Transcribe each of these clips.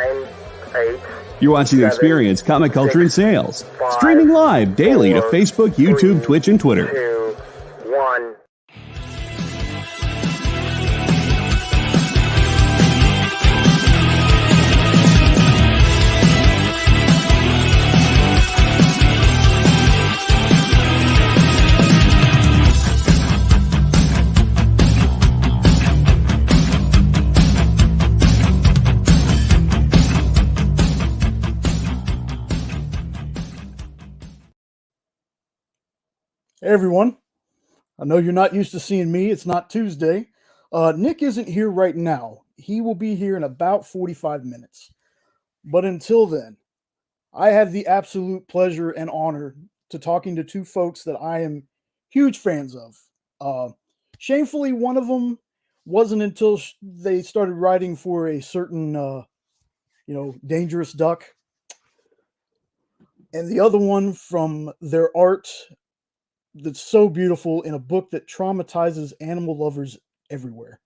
9, 8. You're watching 7, Experience Comic Culture and Sales. 5, Streaming live daily 4, to Facebook, YouTube, 3, Twitch, and Twitter. 2, 1. Hey everyone, I know you're not used to seeing me. It's not Tuesday. Nick isn't here right now. He will be here in about 45 minutes. But until then, I have the absolute pleasure and honor to talking to two folks that I am huge fans of. Shamefully, one of them wasn't until they started writing for a certain, Dangerous Duck. And the other one from their art that's so beautiful in a book that traumatizes animal lovers everywhere.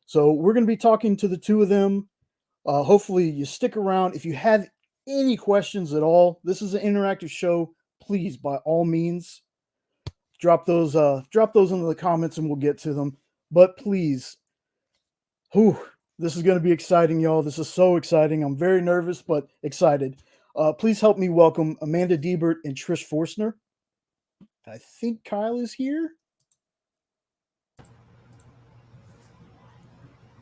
So we're going to be talking to the two of them. Hopefully you stick around. If you have any questions at all, this is an interactive show. Please, by all means, drop those into the comments and we'll get to them. But please, this is going to be exciting, y'all. This is so exciting. I'm very nervous, but excited. Please help me welcome Amanda Deibert and Trish Forstner. I think Kyle is here.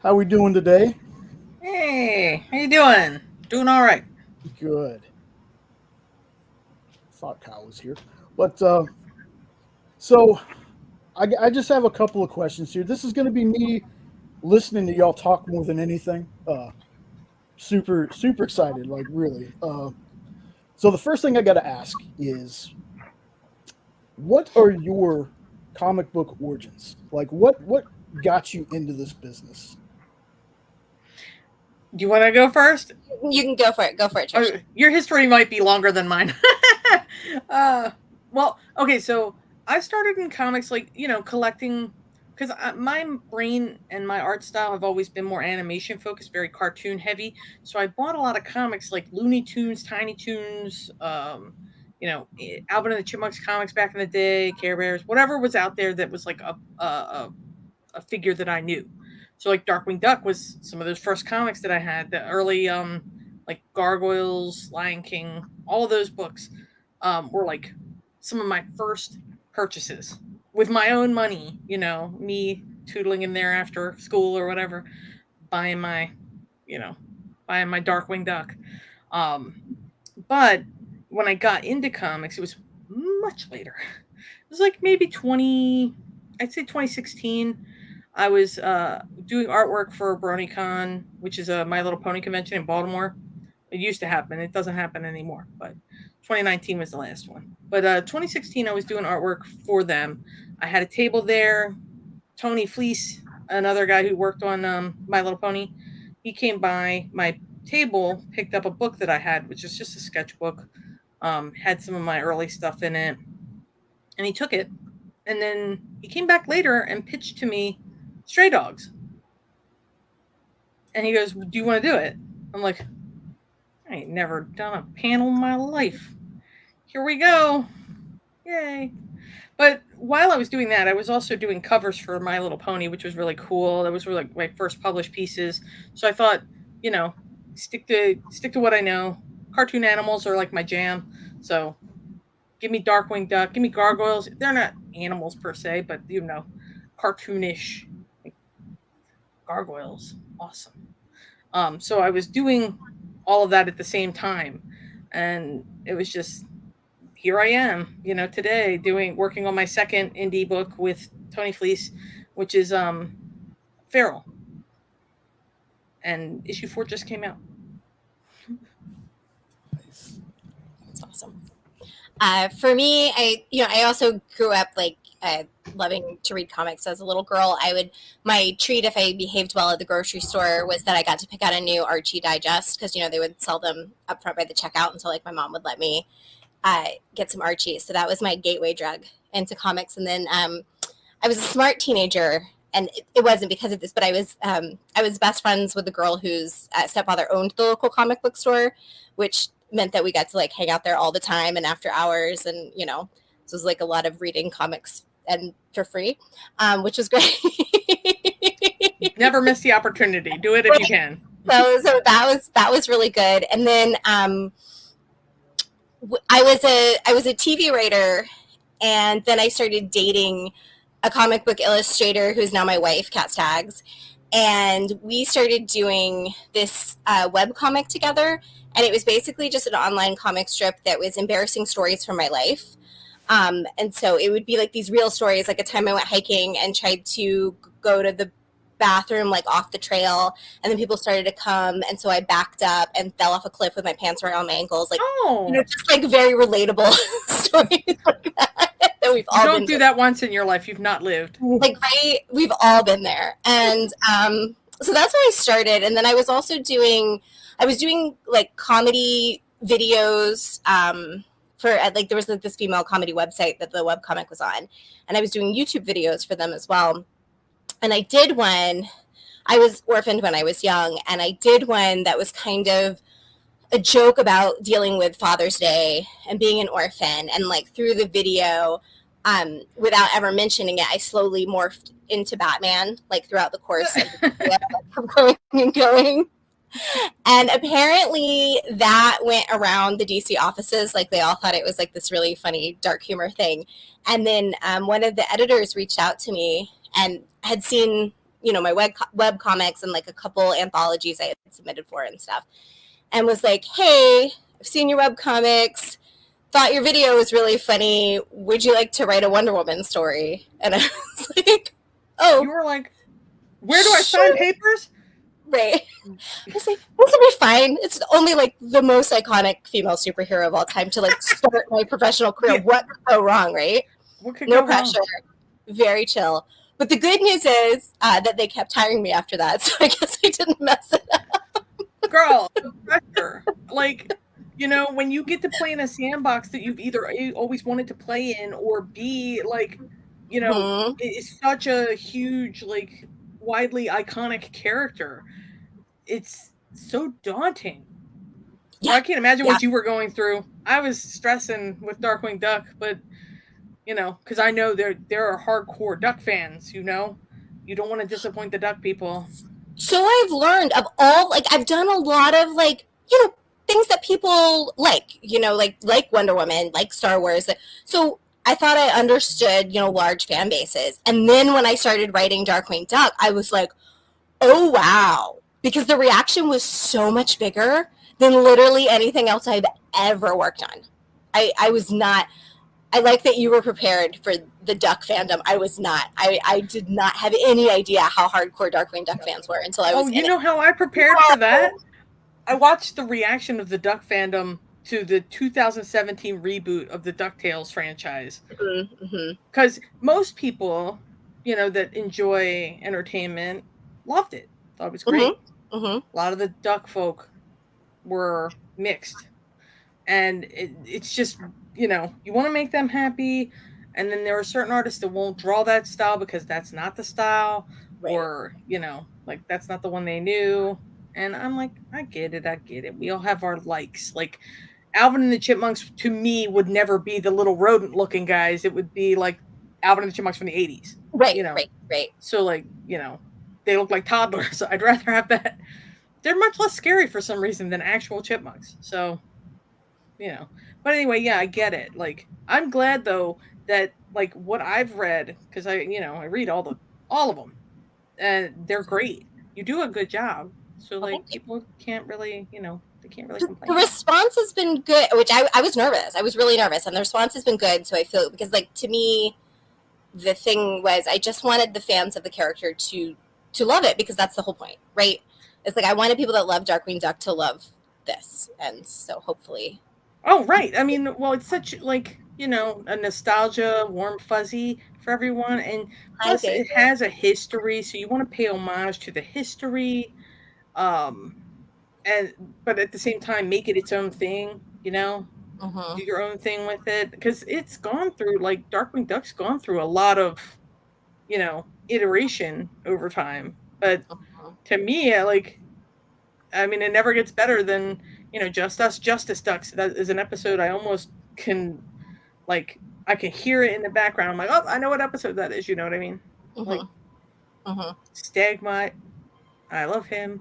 How we doing today? Hey, how you doing? Doing all right. Good. Thought Kyle was here. But so I just have a couple of questions here. This is going to be me listening to y'all talk more than anything. Super excited, like really. So the first thing I got to ask is, what are your comic book origins? Like, what got you into this business? Do you want to go first? You can go for it. Go for it, Trish. Your history might be longer than mine. Well, okay, so I started in comics, collecting, because my brain and my art style have always been more animation focused, very cartoon heavy. So I bought a lot of comics like Looney Tunes, Tiny Toons, Alvin and the Chipmunks comics back in the day, Care Bears, whatever was out there that was like a figure that I knew. So like Darkwing Duck was some of those first comics that I had. The early like Gargoyles, Lion King, all of those books were like some of my first purchases with my own money. Me tootling in there after school or whatever, buying my Darkwing Duck. But when I got into comics, it was much later. It was like maybe 2016. I was doing artwork for BronyCon, which is a My Little Pony convention in Baltimore. It used to happen. It doesn't happen anymore, but 2019 was the last one. But 2016, I was doing artwork for them. I had a table there. Tony Fleece, another guy who worked on My Little Pony, he came by my table, picked up a book that I had, which is just a sketchbook. Had some of my early stuff in it, and he took it. And then he came back later and pitched to me Stray Dogs. And he goes, "Do you want to do it?" I'm like, I ain't never done a panel in my life. Here we go. Yay. But while I was doing that, I was also doing covers for My Little Pony, which was really cool. That was really like my first published pieces. So I thought, stick to what I know. Cartoon animals are like my jam. So give me Darkwing Duck, give me Gargoyles. They're not animals per se, but cartoonish. Gargoyles, awesome. So I was doing all of that at the same time, and it was just, here I am, today working on my second indie book with Tony Fleece, which is Feral, and issue 4 just came out. That's awesome. For me, I also grew up loving to read comics as a little girl. My treat if I behaved well at the grocery store was that I got to pick out a new Archie digest, because they would sell them up front by the checkout, and so my mom would let me get some Archie. So that was my gateway drug into comics. And then I was a smart teenager and it wasn't because of this, but I was best friends with the girl whose stepfather owned the local comic book store, which meant that we got to like hang out there all the time and after hours, and you know, so it was like a lot of reading comics and for free, which was great. Never miss the opportunity. Do it if you can. So that was really good. And then I was a TV writer, and then I started dating a comic book illustrator who's now my wife, Kat Staggs, and we started doing this web comic together. And it was basically just an online comic strip that was embarrassing stories from my life. And so it would be like these real stories, like a time I went hiking and tried to go to the bathroom like off the trail, and then people started to come, and so I backed up and fell off a cliff with my pants around my ankles, like you know, just like very relatable stories like that we've all don't do that once in your life. You've not lived. Like we've all been there. And so that's where I started. And then I was also doing like comedy videos for like there was like this female comedy website that the webcomic was on, and I was doing YouTube videos for them as well. And I did one, I was orphaned when I was young, and I did one that was kind of a joke about dealing with Father's Day and being an orphan. And like through the video, without ever mentioning it, I slowly morphed into Batman, like throughout the course of the video, like, going and going. And apparently that went around the DC offices. Like they all thought it was like this really funny dark humor thing. And then one of the editors reached out to me and had seen, you know, my web comics and like a couple anthologies I had submitted for and stuff, and was like, hey, I've seen your web comics, thought your video was really funny, would you like to write a Wonder Woman story? And I was like, oh. You were like, where do I sign papers? Right. I was like, this will be fine. It's only like the most iconic female superhero of all time to like start my professional career. What could go wrong, right? What could no go pressure. Wrong? Very chill. But the good news is that they kept hiring me after that, so I guess I didn't mess it up. Girl, the pressure. Like, you know, when you get to play in a sandbox that you've either A, always wanted to play in, or B, like, you know, it's such a huge, like, widely iconic character. It's so daunting. Yeah. Well, I can't imagine what you were going through. I was stressing with Darkwing Duck, but you know, because I know there are hardcore Duck fans, you know. You don't want to disappoint the Duck people. So I've learned of all, like, I've done a lot of, like, you know, things that people like, you know, like Wonder Woman, like Star Wars. So I thought I understood, you know, large fan bases. And then when I started writing Darkwing Duck, I was like, oh, wow. Because the reaction was so much bigger than literally anything else I've ever worked on. I was not... I like that you were prepared for the Duck fandom. I was not. I did not have any idea how hardcore Darkwing Duck fans were until I was. Oh, you know how I prepared for that? I watched the reaction of the Duck fandom to the 2017 reboot of the DuckTales franchise. Because most people, you know, that enjoy entertainment loved it. Thought it was great. A lot of the Duck folk were mixed. And it's just... You know, you want to make them happy, and then there are certain artists that won't draw that style because that's not the style, or, you know, like that's not the one they knew. And I'm like, I get it. We all have our likes. Like Alvin and the Chipmunks, to me, would never be the little rodent-looking guys. It would be like Alvin and the Chipmunks from the 80s. Right, you know? right. So, like, you know, they look like toddlers. I'd rather have that. They're much less scary for some reason than actual chipmunks. So, you know. But anyway, yeah, I get it. Like, I'm glad though that like what I've read, because I read all of them, and they're great. You do a good job. So like people can't really, they can't really complain. The response has been good, which I was nervous. I was really nervous, and the response has been good. So I feel, because like to me, the thing was I just wanted the fans of the character to love it, because that's the whole point, right? It's like I wanted people that love Darkwing Duck to love this, and so hopefully. Oh, right. I mean, well, it's such, like, a nostalgia, warm fuzzy for everyone. And plus, it has a history, so you want to pay homage to the history. But at the same time, make it its own thing, do your own thing with it. Because it's gone through, like, Darkwing Duck's gone through a lot of iteration over time. But to me, I mean, it never gets better than, Just Us Justice Ducks. That is an episode I almost can, like, I can hear it in the background. I'm like, oh, I know what episode that is. You know what I mean? Like, Stagmite, I love him.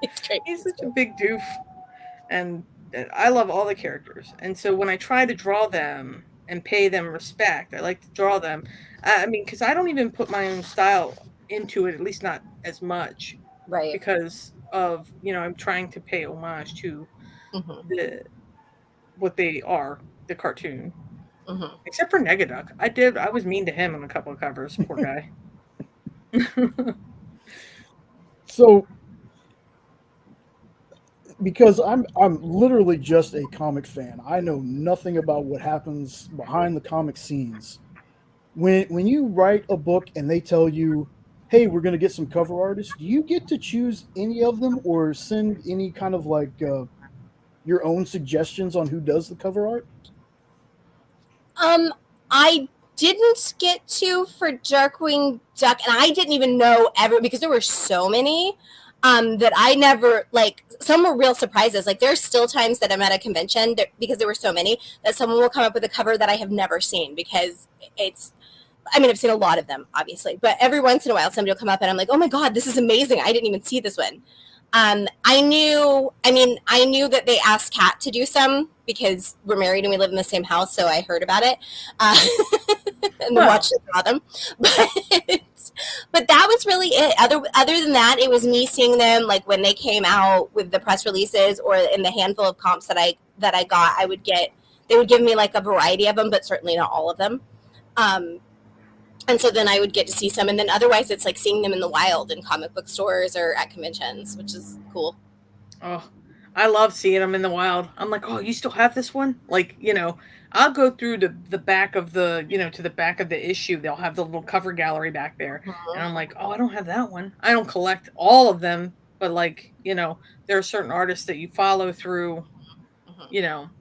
It's great. He's such a big doof. And I love all the characters. And so when I try to draw them and pay them respect, I like to draw them. I mean, because I don't even put my own style into it, at least not as much, Right. because of, I'm trying to pay homage to what they are, the cartoon. Except for Negaduck. I was mean to him on a couple of covers, poor guy. So, because I'm literally just a comic fan, I know nothing about what happens behind the comic scenes. When you write a book and they tell you, hey, we're going to get some cover artists, do you get to choose any of them or send any kind of like your own suggestions on who does the cover art? I didn't get to for Darkwing Duck, and I didn't even know ever, because there were so many that I never, like, some were real surprises. Like, there's still times that I'm at a convention because there were so many that someone will come up with a cover that I have never seen, because I've seen a lot of them, obviously, but every once in a while somebody will come up and I'm like, oh my God, this is amazing. I didn't even see this one. I knew that they asked Kat to do some because we're married and we live in the same house, so I heard about it and watched it draw them. But that was really it. Other than that, it was me seeing them, like, when they came out with the press releases, or in the handful of comps that I got. They would give me like a variety of them, but certainly not all of them. And so then I would get to see some, and then otherwise it's like seeing them in the wild in comic book stores or at conventions, which is cool. Oh, I love seeing them in the wild. I'm like, oh, you still have this one? Like, I'll go through the back of the, to the back of the issue. They'll have the little cover gallery back there. And I'm like, oh, I don't have that one. I don't collect all of them, but like, there are certain artists that you follow through, through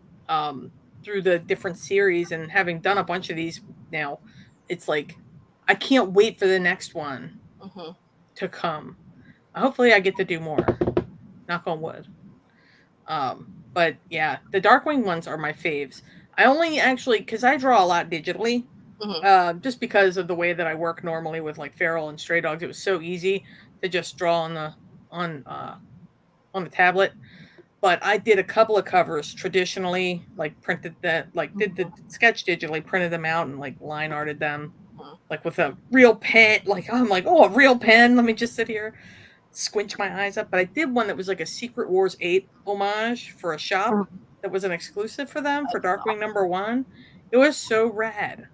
the different series, and having done a bunch of these now, it's like, I can't wait for the next one to come. Hopefully I get to do more. Knock on wood. But yeah, the Darkwing ones are my faves. I only actually, because I draw a lot digitally, just because of the way that I work normally with like Feral and Stray Dogs. It was so easy to just draw on the tablet. But I did a couple of covers traditionally, like printed that, like did the sketch digitally, printed them out, and like line arted them. Like with a real pen, like I'm like, oh, a real pen. Let me just sit here, squinch my eyes up. But I did one that was like a Secret Wars 8 homage for a shop that was an exclusive for them for Darkwing #1. It was so rad.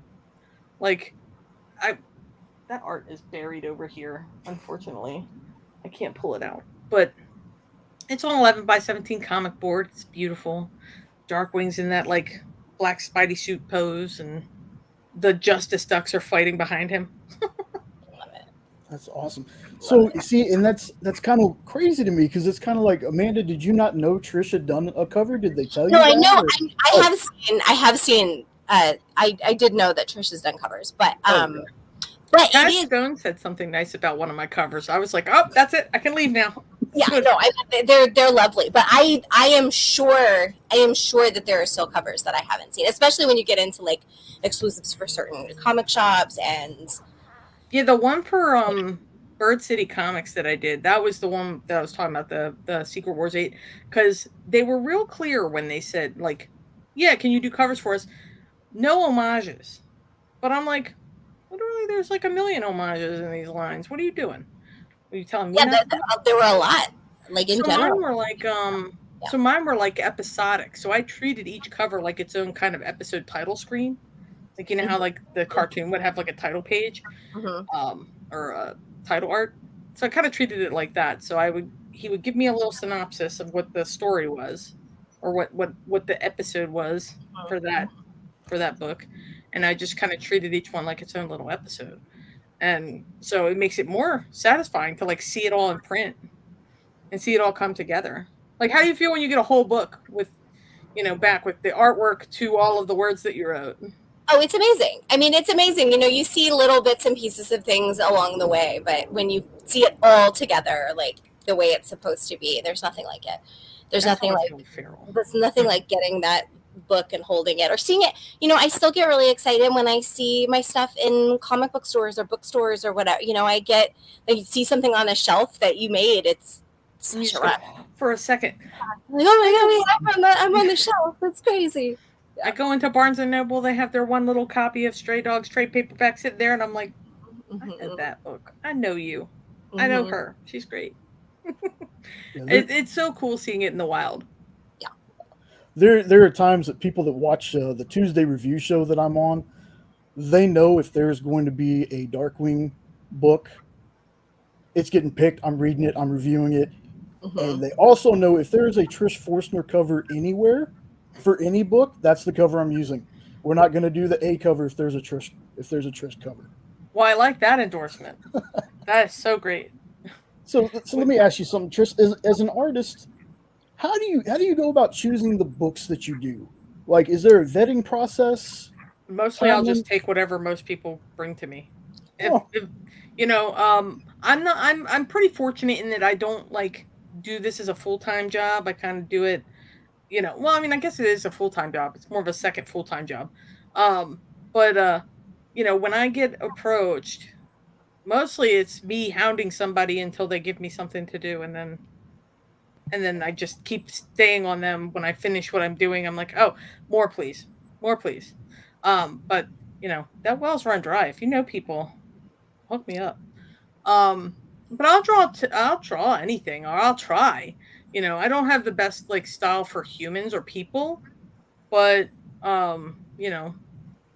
Like, that art is buried over here. Unfortunately, I can't pull it out. But it's on 11x17 comic board. It's beautiful. Darkwing's in that like black Spidey suit pose, and the Justice Ducks are fighting behind him. That's awesome. So you see, and that's kind of crazy to me, because it's kind of like, Amanda, did you not know Trish had done a cover? Did they tell you? No, that, I know. or? I have seen. I did know that Trish has done covers, but but Cat Stone said something nice about one of my covers. I was like, oh, that's it. I can leave now. Yeah, no, they're lovely, but I am sure that there are still covers that I haven't seen, especially when you get into like exclusives for certain comic shops. And yeah, the one for Bird City Comics that I did, that was the one that I was talking about, the Secret Wars 8, because they were real clear when they said, like, yeah, can you do covers for us? No homages. But I'm like, literally, there's like a million homages in these lines. What are you doing? Are you telling me? Yeah, there were a lot. Like, in general, mine were like so mine were like episodic. So I treated each cover like its own kind of episode title screen. Like, how like the cartoon would have like a title page, or a title art. So I kind of treated it like that. So he would give me a little synopsis of what the story was, or what the episode was for that book, and I just kind of treated each one like its own little episode. And so it makes it more satisfying to like see it all in print and see it all come together. Like, how do you feel when you get a whole book with, back with the artwork to all of the words that you wrote? Oh, it's amazing. I mean, it's amazing. You know, you see little bits and pieces of things along the way, but when you see it all together, like the way it's supposed to be, there's nothing like it. There's That's nothing how I like feel with Feral. there's nothing like getting that book and holding it or seeing it. You know, I still get really excited when I see my stuff in comic book stores or bookstores or whatever. You know, I see something on a shelf that you made. It's And you such a just go, rush. for a second. Like, oh my god, I'm on the shelf. That's crazy. I go into Barnes and Noble. They have their one little copy of Stray Dogs trade paperback sitting there, and I'm like, I had that book. I know you. I know her. She's great. It's so cool seeing it in the wild. Yeah. There are times that people that watch the Tuesday review show that I'm on, they know if there's going to be a Darkwing book, it's getting picked. I'm reading it. I'm reviewing it. And they also know if there is a Trish Forstner cover anywhere for any book, that's the cover I'm using. We're not going to do the A cover if there's a Trish cover. Well, I like that endorsement. That is so great. So let me ask you something, Trish. As an artist, how do you go about choosing the books that you do? Like, is there a vetting process? Mostly, I'll just take whatever most people bring to me. If you know, I'm pretty fortunate in that I don't like do this as a full-time job. I kind of do it, you know. Well, I mean, I guess it is a full-time job. It's more of a second full-time job. But you know, when I get approached, mostly it's me hounding somebody until they give me something to do, and then I just keep staying on them. When I finish what I'm doing, I'm like, oh, more please, more please. But you know, that well's run dry. If you know people, hook me up. But I'll draw anything, or I'll try. You know, I don't have the best like style for humans or people, but you know,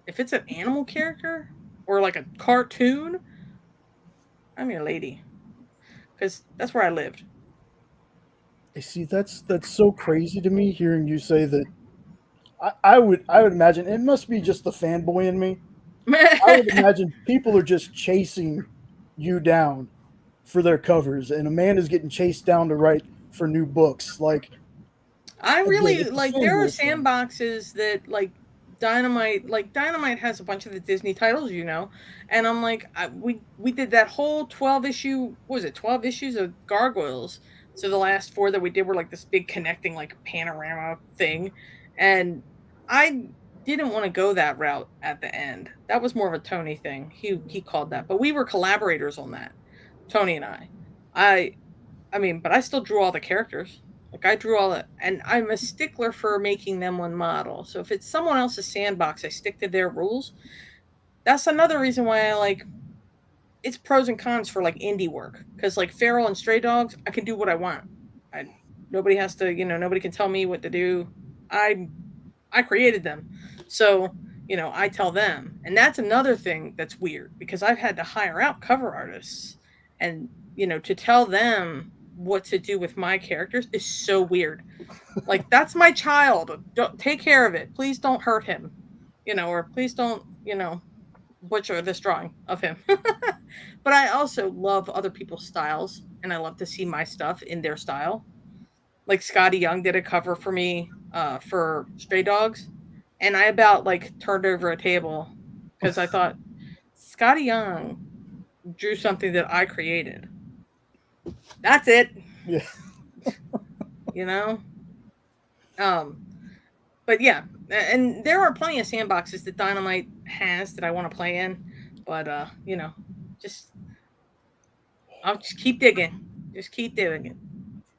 if it's an animal character or like a cartoon, I'm your lady, because that's where I lived. I see. That's so crazy to me hearing you say that. I would imagine it must be just the fanboy in me. I would imagine people are just chasing you down for their covers, and a man is getting chased down to write for new books. Like, I really again, like. There are sandboxes that like Dynamite. Like Dynamite has a bunch of the Disney titles, you know, and I'm like, we did that whole 12-issue. What was it 12 issues of Gargoyles? So the last 4 that we did were like this big connecting like panorama thing, and I didn't want to go that route at the end. That was more of a Tony thing. He called that, but we were collaborators on that. Tony and I. I mean, but I still drew all the characters. Like I drew all it, and I'm a stickler for making them one model. So if it's someone else's sandbox, I stick to their rules. That's another reason why I like. It's pros and cons for like indie work, because like Feral and Stray Dogs, I can do what I want. Nobody has to, you know, nobody can tell me what to do. I created them, so you know I tell them, and that's another thing that's weird because I've had to hire out cover artists, and you know to tell them what to do with my characters is so weird. Like that's my child. Don't take care of it. Please don't hurt him. You know, or please don't, you know, butcher this drawing of him. But I also love other people's styles and I love to see my stuff in their style. Like Scotty Young did a cover for me for Stray Dogs, and I about like turned over a table because I thought Scotty Young drew something that I created. That's it. Yeah. You know? But yeah, and there are plenty of sandboxes that Dynamite has that I want to play in, but you know, just I'll just keep digging. Just keep doing it.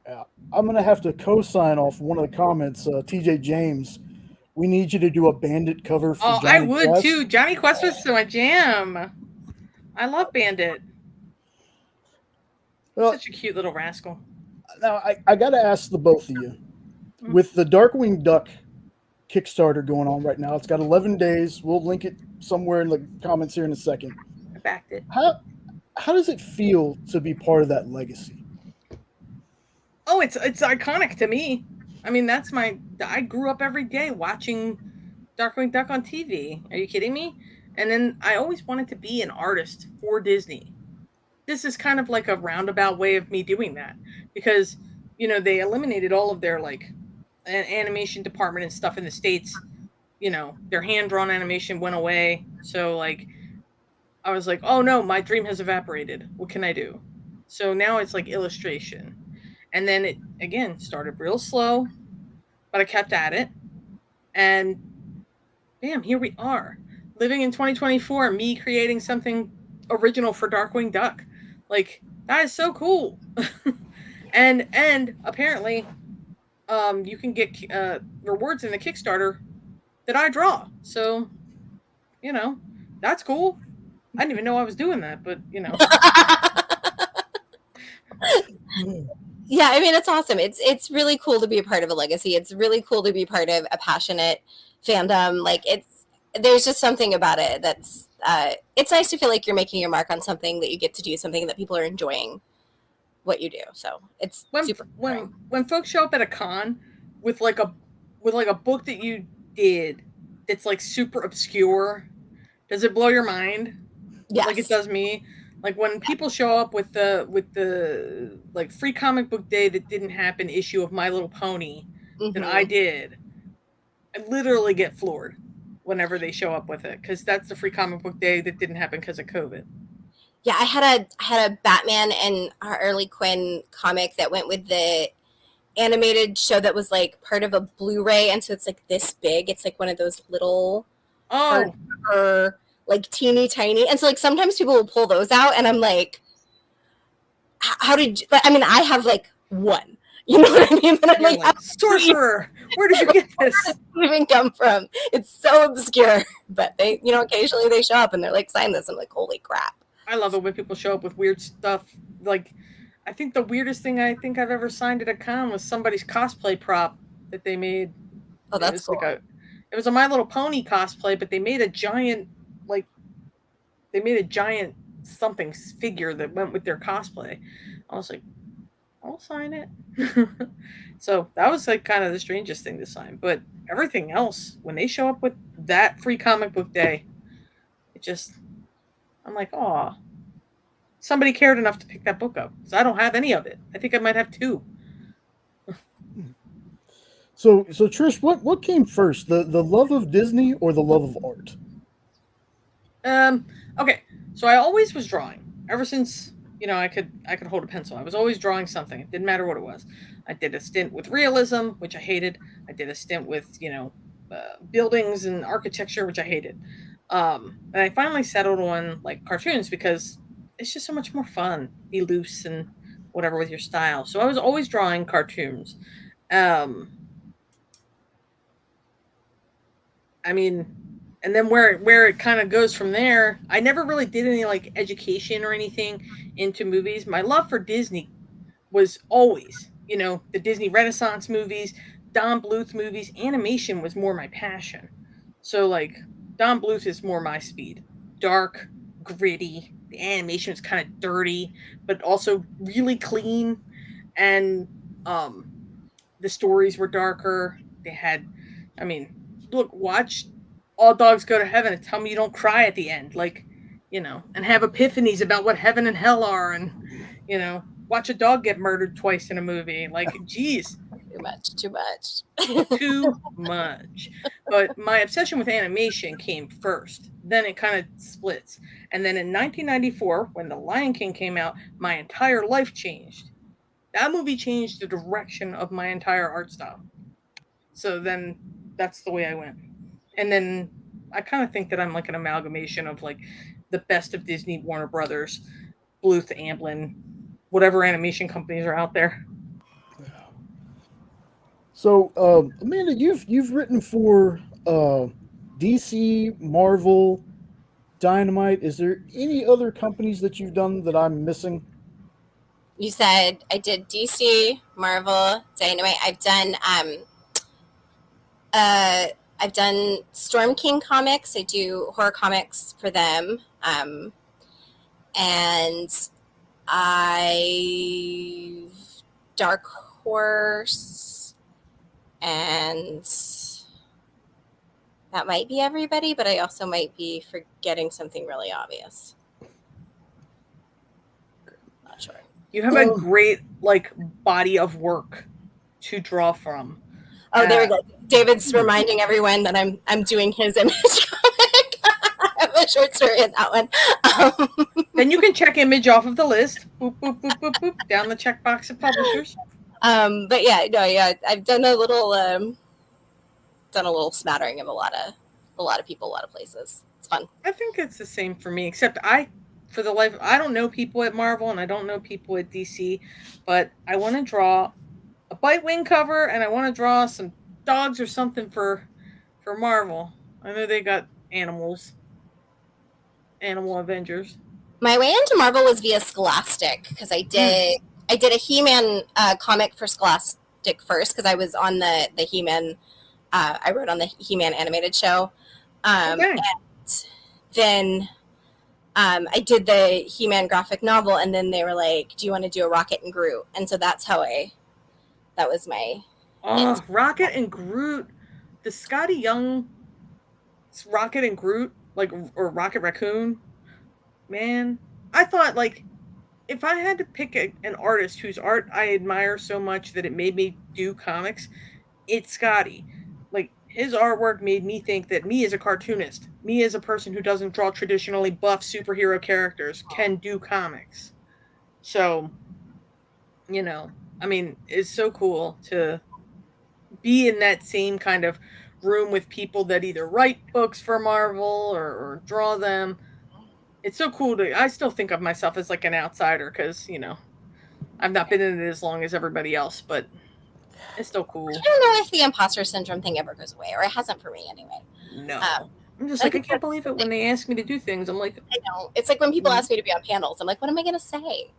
Yeah. I'm gonna have to co-sign off one of the comments. TJ James, we need you to do a Bandit cover for Oh, Johnny I would Quest. too. Johnny Quest was my jam. I love Bandit. Well, Such a cute little rascal. now I got to ask the both of you, with the Darkwing Duck Kickstarter going on right now, it's got 11 days. We'll link it somewhere in the comments here in a second. I backed it. How does it feel to be part of that legacy? Oh, it's iconic to me. I mean, I grew up every day watching Darkwing Duck on TV. Are you kidding me? And then I always wanted to be an artist for Disney. This is kind of like a roundabout way of me doing that because, you know, they eliminated all of their like an animation department and stuff in the States their hand-drawn animation went away. So like I was like, oh no, my dream has evaporated. What can I do? So now it's like illustration. And then it again started real slow, but I kept at it. And bam, here we are. Living in 2024, me creating something original for Darkwing Duck. Like, that is so cool. and apparently, you can get rewards in the Kickstarter that I draw. So, that's cool. I didn't even know I was doing that, but Yeah, I mean, it's awesome. It's really cool to be a part of a legacy. It's really cool to be part of a passionate fandom. Like there's just something about it that's it's nice to feel like you're making your mark on something, that you get to do something that people are enjoying what you do. So it's super when folks show up at a con with like a book that you did that's like super obscure, does it blow your mind? Yes. Like it does me. Like when people show up with the like free comic book day that didn't happen issue of My Little Pony that I did, I literally get floored whenever they show up with it, because that's the free comic book day that didn't happen because of COVID. Yeah, I had a Batman and Harley Quinn comic that went with the animated show that was like part of a Blu-ray, and so it's like this big. It's like one of those little like teeny tiny. And so like sometimes people will pull those out and I'm like, how did you, I mean, I have like one, you know what I mean? And I'm like sorcerer, where did you get this? Where did it even come from? It's so obscure, but they, occasionally they show up and they're like, sign this. I'm like, holy crap. I love it when people show up with weird stuff. Like, I think the weirdest thing I think I've ever signed at a con was somebody's cosplay prop that they made. Oh, that's cool. Like it was a My Little Pony cosplay, but they made a giant, something figure that went with their cosplay. I was like, I'll sign it. So that was like kind of the strangest thing to sign. But everything else, when they show up with that free comic book day, I'm like, oh, somebody cared enough to pick that book up. So I don't have any of it. I think I might have 2. So Trish, what came first, the love of Disney or the love of art? Okay, so I always was drawing ever since I could hold a pencil. I was always drawing something. It didn't matter what it was. I did a stint with realism, which I hated. I did a stint with buildings and architecture, which I hated. And I finally settled on like cartoons because it's just so much more fun. Be loose and whatever with your style. So I was always drawing cartoons. I mean, and then where it kind of goes from there, I never really did any like education or anything into movies. My love for Disney was always, the Disney Renaissance movies, Don Bluth movies. Animation was more my passion. So like Don Bluth is more my speed. Dark, gritty. The animation was kind of dirty, but also really clean. And the stories were darker. They had, look, watch All Dogs Go to Heaven and tell me you don't cry at the end. Like, and have epiphanies about what heaven and hell are. And, watch a dog get murdered twice in a movie. Like, geez. Too much. Too much. But my obsession with animation came first. Then it kind of splits. And then in 1994, when The Lion King came out, my entire life changed. That movie changed the direction of my entire art style. So then that's the way I went. And then I kind of think that I'm like an amalgamation of like the best of Disney, Warner Brothers, Bluth, Amblin, whatever animation companies are out there. So, Amanda, you've written for DC, Marvel, Dynamite. Is there any other companies that you've done that I'm missing? You said I did DC, Marvel, Dynamite. I've done Storm King comics. I do horror comics for them. And Dark Horse, and that might be everybody, but I also might be forgetting something really obvious. Not sure. You have a great like body of work to draw from. Oh, there we go. David's reminding everyone that I'm doing his image comic. I have a short story in that one. Then you can check image off of the list. Boop, boop, boop, boop, boop, down the checkbox of publishers. But yeah, I've done a little smattering of a lot of people, a lot of places. It's fun. I think it's the same for me, except for the life, I don't know people at Marvel and I don't know people at DC, but I want to draw a Bitewing cover and I want to draw some dogs or something for Marvel. I know they got animal Avengers. My way into Marvel was via Scholastic because I did a He-Man comic for Scholastic first because I was on the He-Man. I wrote on the He-Man animated show, and then I did the He-Man graphic novel, and then they were like, "Do you want to do a Rocket and Groot?" And so that's how that was my. Rocket and Groot, the Scotty Young Rocket and Groot, or Rocket Raccoon. Man, I thought if I had to pick an artist whose art I admire so much that it made me do comics, it's Scotty. His artwork made me think that me as a cartoonist, me as a person who doesn't draw traditionally buff superhero characters, can do comics. So, it's so cool to be in that same kind of room with people that either write books for Marvel or draw them. It's so cool I still think of myself as an outsider because, I've not been in it as long as everybody else, but it's still cool. I don't know if the imposter syndrome thing ever goes away, or it hasn't for me anyway. No. I'm just I can't believe it when they ask me to do things. I'm like, I know. It's like when people ask me to be on panels. I'm like, what am I going to say?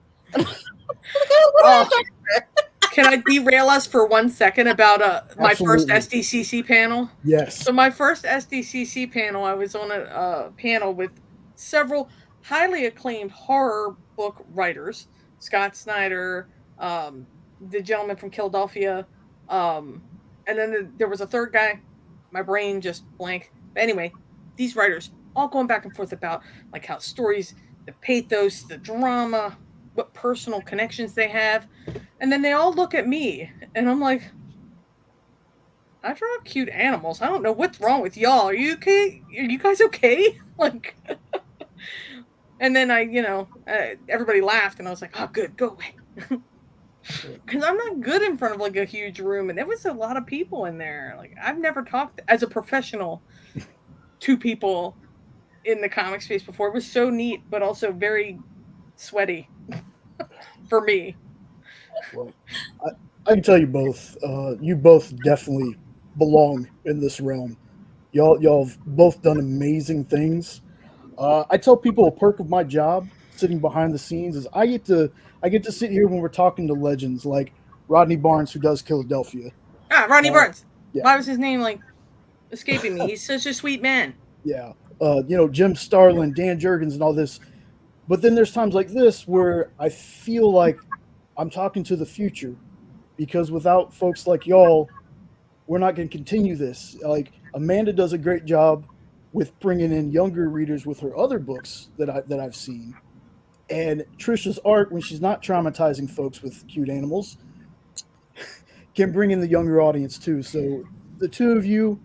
Can I derail us for 1 second about my first SDCC panel? Yes. So my first SDCC panel, I was on a panel with several highly acclaimed horror book writers, Scott Snyder, the gentleman from Philadelphia, and then there was a third guy. My brain just blank. But anyway, these writers all going back and forth about how stories, the pathos, the drama, what personal connections they have, and then they all look at me, and I'm like, I draw cute animals. I don't know what's wrong with y'all. Are you okay? Are you guys okay? And then everybody laughed, and I was like, oh, good, go away. Because I'm not good in front of a huge room, and there was a lot of people in there. I've never talked as a professional to people in the comic space before. It was so neat, but also very sweaty for me. Well, I can tell you both. You both definitely belong in this realm. Y'all have both done amazing things. I tell people a perk of my job, sitting behind the scenes, is I get to sit here when we're talking to legends like Rodney Barnes, who does Philadelphia. Rodney Barnes. Yeah. Why was his name escaping me? He's such a sweet man. Yeah. Jim Starlin, Dan Jurgens, and all this. But then there's times like this where I feel like I'm talking to the future, because without folks like y'all, we're not going to continue this. Amanda does a great job with bringing in younger readers with her other books that I've seen. And Trish's art, when she's not traumatizing folks with cute animals, can bring in the younger audience too. So the two of you,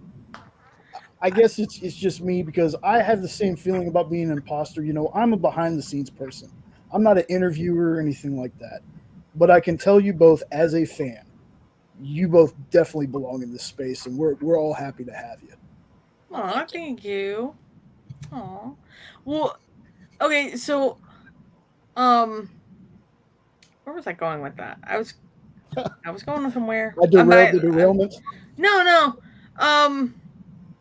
I guess it's just me, because I have the same feeling about being an imposter. I'm a behind the scenes person. I'm not an interviewer or anything like that. But I can tell you both, as a fan, you both definitely belong in this space, and we're all happy to have you. Aw, thank you. Aw. Well, okay, so where was I going with that? I was going somewhere. I derailed the derailment. No.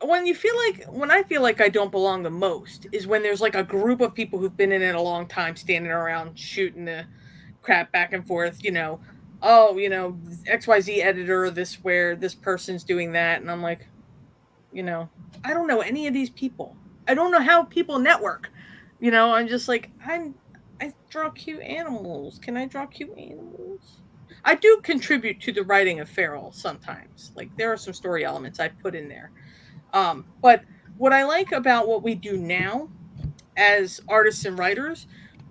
When I feel like I don't belong the most is when there's a group of people who've been in it a long time standing around shooting the crap back and forth, XYZ editor, this person's doing that, and I'm like, I don't know any of these people. I don't know how people network. I'm just I draw cute animals. Can I draw cute animals? I do contribute to the writing of Feral sometimes. There are some story elements I put in there. But what I like about what we do now as artists and writers,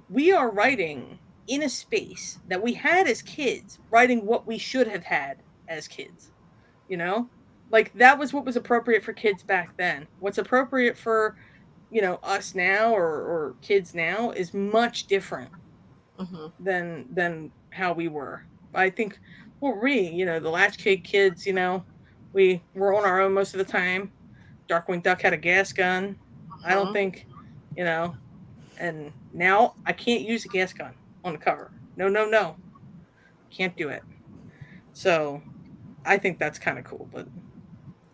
we are writing in a space that we had as kids, writing what we should have had as kids. you know? Like that was what was appropriate for kids back then. What's appropriate for, us now or kids now is much different Mm-hmm. than how we were. I think the latchkey kids, we were on our own most of the time. Darkwing Duck had a gas gun. I don't think, you know, and now I can't use a gas gun on the cover. No, no, no. Can't do it. So I think that's kind of cool, but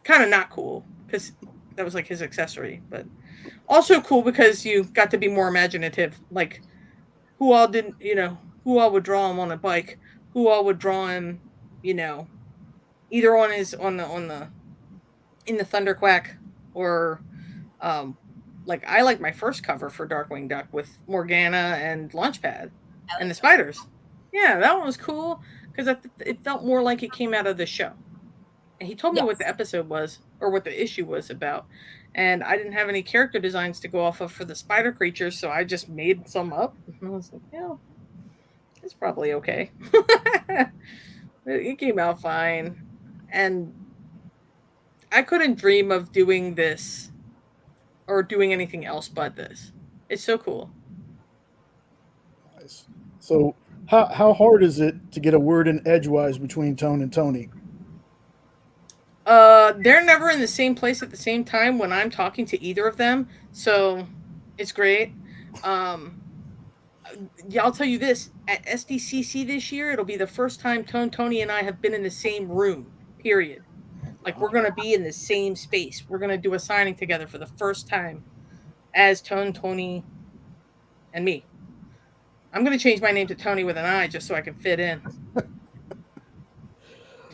kind of not cool because that was like his accessory, but also cool because you got to be more imaginative. Like who all didn't, who all would draw him on a bike, who all would draw him, you know, either on his on the in the Thunderquack or um like I like my first cover for Darkwing Duck with Morgana and Launchpad and the spiders. Yeah, that one was cool because it felt more like it came out of the show. And he told me what the episode was or what the issue was about. And I didn't have any character designs to go off of for the spider creatures, so I just made some up. And I was like, yeah, it's probably okay. It came out fine. And I couldn't dream of doing this or doing anything else but this. It's so cool. Nice. So how hard is it to get a word in edgewise between Tone and Tony? They're never in the same place at the same time when I'm talking to either of them, so it's great. Yeah, I'll tell you this: at SDCC this year, it'll be the first time Tony, and I have been in the same room. Period. Like we're gonna be in the same space. We're gonna do a signing together for the first time as Tony, and me. I'm gonna change my name to Tony with an I just so I can fit in.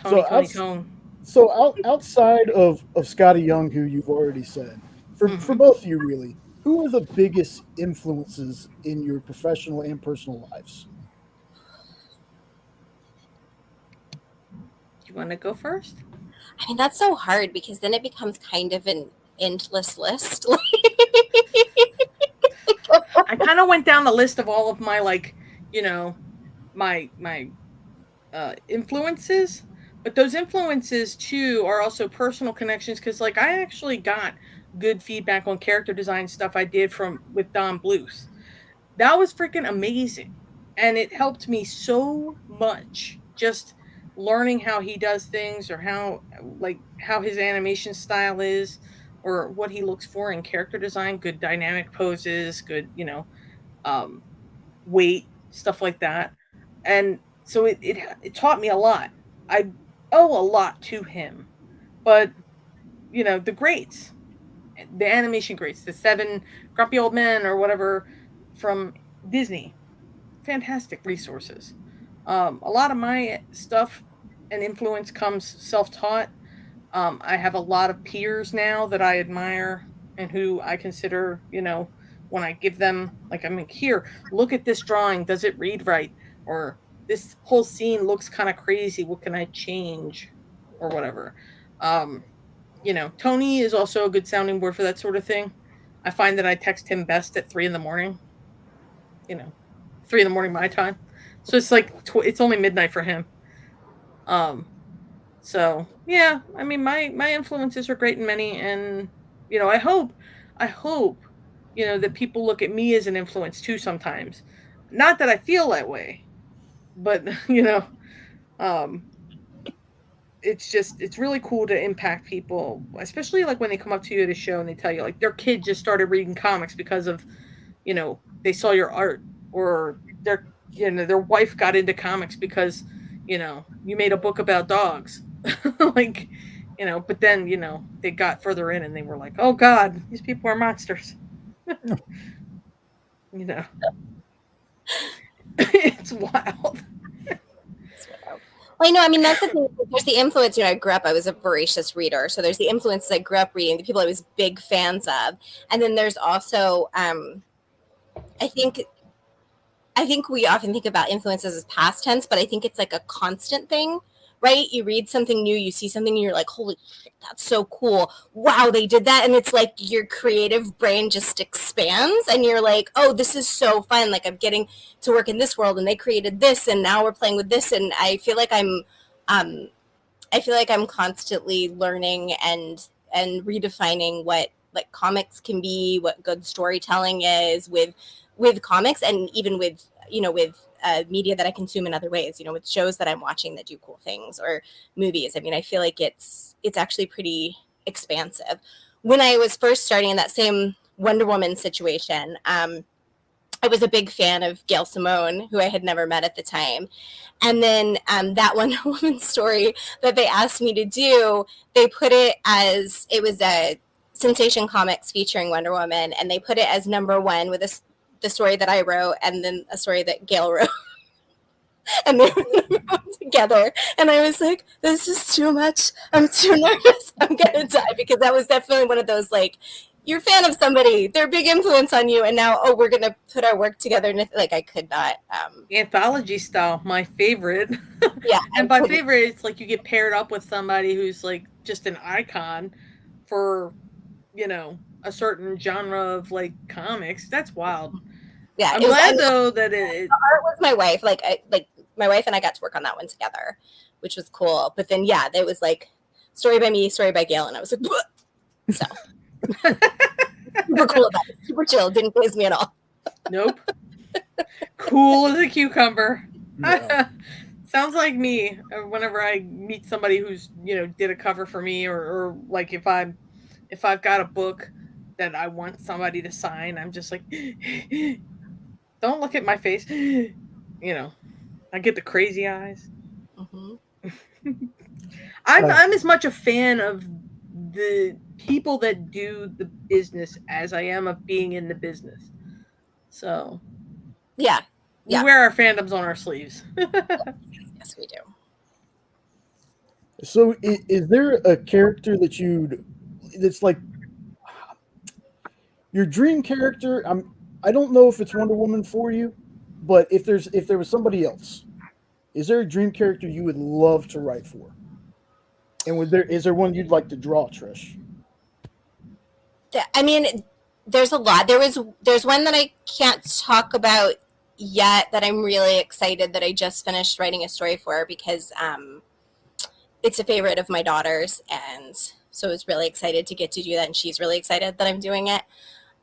Tone. So outside of Scotty Young, who you've already said, for both of you really, who are the biggest influences in your professional and personal lives? You want to go first? I mean, that's so hard because then it becomes kind of an endless list. I kind of went down the list of all of my my influences, but those influences too are also personal connections because like I actually got good feedback on character design stuff I did with Don Bluth. That was freaking amazing, and it helped me so much just learning how he does things or how his animation style is or what he looks for in character design, good dynamic poses, good weight, stuff like that. And so it taught me a lot. I owe a lot to him. But the greats, the animation greats, the 7 grumpy old men or whatever from Disney, fantastic resources. A lot of my stuff and influence comes self-taught. I have a lot of peers now that I admire and who I consider, when I give them, like, I mean, here, look at this drawing. Does it read right? Or this whole scene looks kind of crazy. What can I change? Or whatever. Tony is also a good sounding board for that sort of thing. I find that I text him best at 3 a.m. 3 a.m. my time. So it's like, it's only midnight for him. So yeah, I mean, my influences are great and many, and I hope, that people look at me as an influence too sometimes. Not that I feel that way, but it's really cool to impact people, especially like when they come up to you at a show and they tell you like their kid just started reading comics because of, they saw your art, or their wife got into comics because, you made a book about dogs. Like, but then, they got further in and they were like, oh God, these people are monsters. It's wild. Well, I mean, that's the thing. There's the influence. I grew up, I was a voracious reader. So there's the influences I grew up reading, the people I was big fans of. And then there's also, I think we often think about influences as past tense, but I think it's like a constant thing, right? You read something new, you see something, and you're like, holy shit, that's so cool. Wow, they did that. And it's like your creative brain just expands and you're like, oh, this is so fun. Like I'm getting to work in this world and they created this and now we're playing with this. And I feel like I'm I feel like I'm constantly learning and redefining what like comics can be, what good storytelling is with comics, and even with with media that I consume in other ways. With shows that I'm watching that do cool things, or movies. I mean, I feel like it's actually pretty expansive. When I was first starting in that same Wonder Woman situation, I was a big fan of Gail Simone, who I had never met at the time. And then that Wonder Woman story that they asked me to do, they put it as, it was a Sensation Comics featuring Wonder Woman, and they put it as number one with the story that I wrote, and then a story that Gail wrote. And they were together. And I was like, this is too much. I'm too nervous. I'm going to die. Because that was definitely one of those, like, you're a fan of somebody, they're a big influence on you, and now, oh, we're going to put our work together. And like, I could not. Anthology style, my favorite. Yeah. And by favorite, it's like you get paired up with somebody who's like just an icon for, a certain genre of like comics. That's wild. Yeah. I'm glad though that it. The art was my wife. Like my wife and I got to work on that one together, which was cool. But then, yeah, it was like story by me, story by Gail, and I was like, bleh. So super cool about it. Super chill. Didn't faze me at all. Nope. Cool as a cucumber. Yeah. Sounds like me. Whenever I meet somebody who's did a cover for me, or like if I've got a book that I want somebody to sign, I'm just like, don't look at my face. I get the crazy eyes. Mm-hmm. I'm as much a fan of the people that do the business as I am of being in the business. So yeah. We wear our fandoms on our sleeves. Yes, we do. So is there a character that's like your dream character? I don't know if it's Wonder Woman for you, but if there was somebody else, is there a dream character you would love to write for? And is there one you'd like to draw, Trish? I mean, there's a lot. There's one that I can't talk about yet that I'm really excited that I just finished writing a story for, because it's a favorite of my daughter's, and so I was really excited to get to do that, and she's really excited that I'm doing it.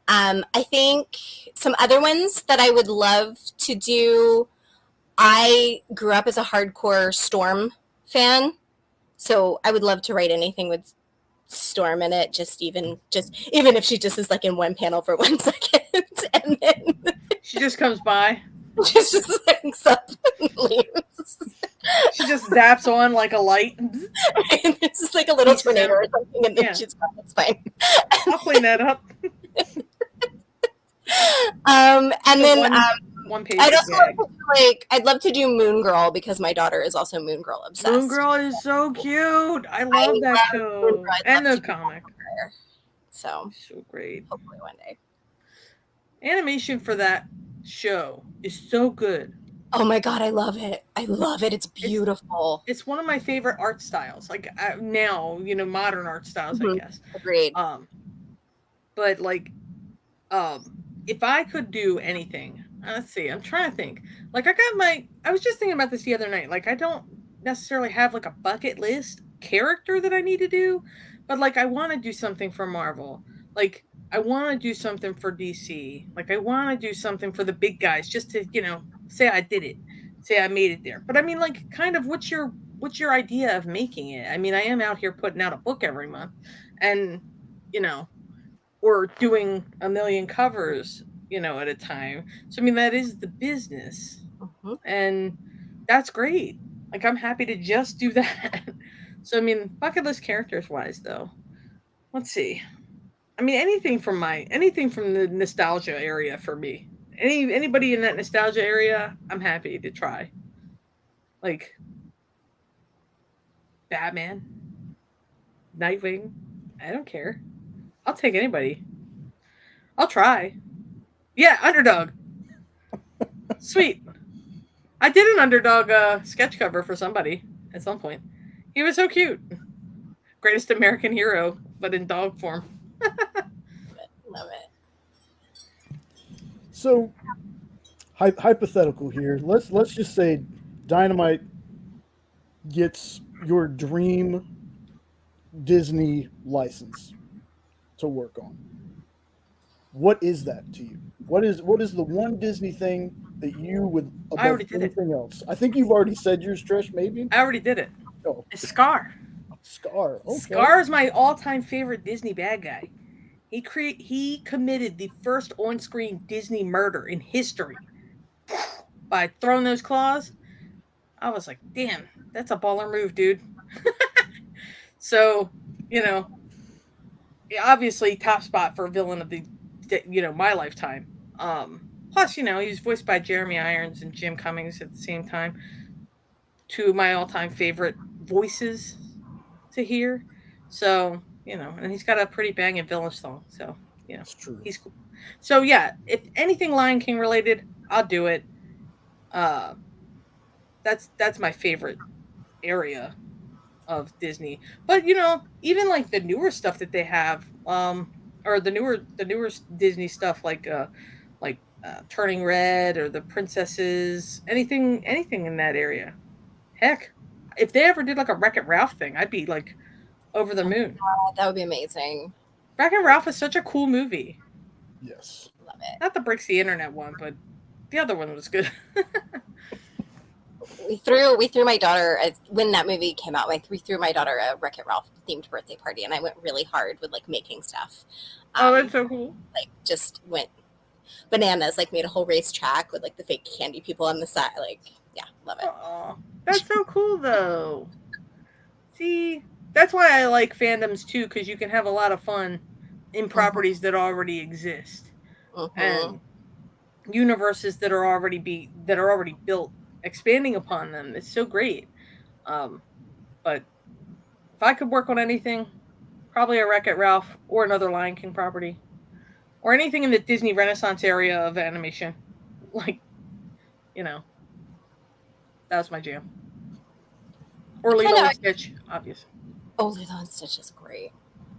I think some other ones that I would love to do, I grew up as a hardcore Storm fan, so I would love to write anything with Storm in it, even if she just is like in one panel for 1 second, and then she just comes by. She just hangs up and leaves. She just zaps on like a light. It's just like a little tornado or something, and then she's gone. It's fine. I'll clean that up. And then one page. I'd also I'd love to do Moon Girl, because my daughter is also Moon Girl obsessed. Moon Girl is so cute. I love that show and the comic. So great. Hopefully one day. Animation for that show is so good. Oh my god, I love it. It's beautiful. It's one of my favorite art styles. Like now, modern art styles, I guess. Agreed. But like, if I could do anything, let's see, I'm trying to think. Like I was just thinking about this the other night. Like I don't necessarily have like a bucket list character that I need to do, but like I want to do something for Marvel. Like I want to do something for DC. Like I want to do something for the big guys, just to, say I did it, say I made it there. But I mean, like, kind of what's your idea of making it? I mean, I am out here putting out a book every month, and, or doing a million covers, at a time. So, I mean, that is the business. Mm-hmm. And that's great. Like, I'm happy to just do that. So, I mean, bucket list characters wise, though, let's see. I mean, anything from the nostalgia area for me. Anybody in that nostalgia area, I'm happy to try. Like Batman, Nightwing, I don't care. I'll take anybody. I'll try. Yeah, Underdog. Sweet. I did an Underdog sketch cover for somebody at some point. He was so cute. Greatest American hero, but in dog form. Love it. So, hypothetical here. Let's just say Dynamite gets your dream Disney license to work on? What is that to you? What is the one Disney thing that you would I above already did it. anything else? I think you've already said yours, Trish. Maybe. I already did it. Oh, It's Scar. Scar. Okay. Scar is my all-time favorite Disney bad guy. He committed the first on-screen Disney murder in history by throwing those claws. I was like, damn, that's a baller move, dude. So, obviously top spot for villain of the my lifetime. Plus, he was voiced by Jeremy Irons and Jim Cummings at the same time. Two of my all-time favorite voices to hear. So, and he's got a pretty banging villain song. So, It's true. he's cool. So yeah, if anything Lion King related, I'll do it. That's my favorite area of Disney. But even like the newer stuff that they have, or the newer Disney stuff like Turning Red or the Princesses, anything in that area. Heck, if they ever did like a Wreck-It Ralph thing, I'd be like over the moon. That would be amazing. Wreck-It Ralph is such a cool movie. Yes. Love it. Not the Breaks the Internet one, but the other one was good. We threw my daughter, when that movie came out, we threw my daughter a Wreck-It Ralph themed birthday party, and I went really hard with like making stuff. Oh, that's so cool. Like just went bananas, like made a whole racetrack with like the fake candy people on the side. Like, yeah, love it. Aww, that's so cool though. See, that's why I like fandoms too, because you can have a lot of fun in properties that already exist and universes that are already built, expanding upon them. It's so great. But if I could work on anything, probably a Wreck-It Ralph or another Lion King property, or anything in the Disney Renaissance area of animation, like, that was my jam. Or Lilo and Stitch, obviously. Oh, Lilo and Stitch is great.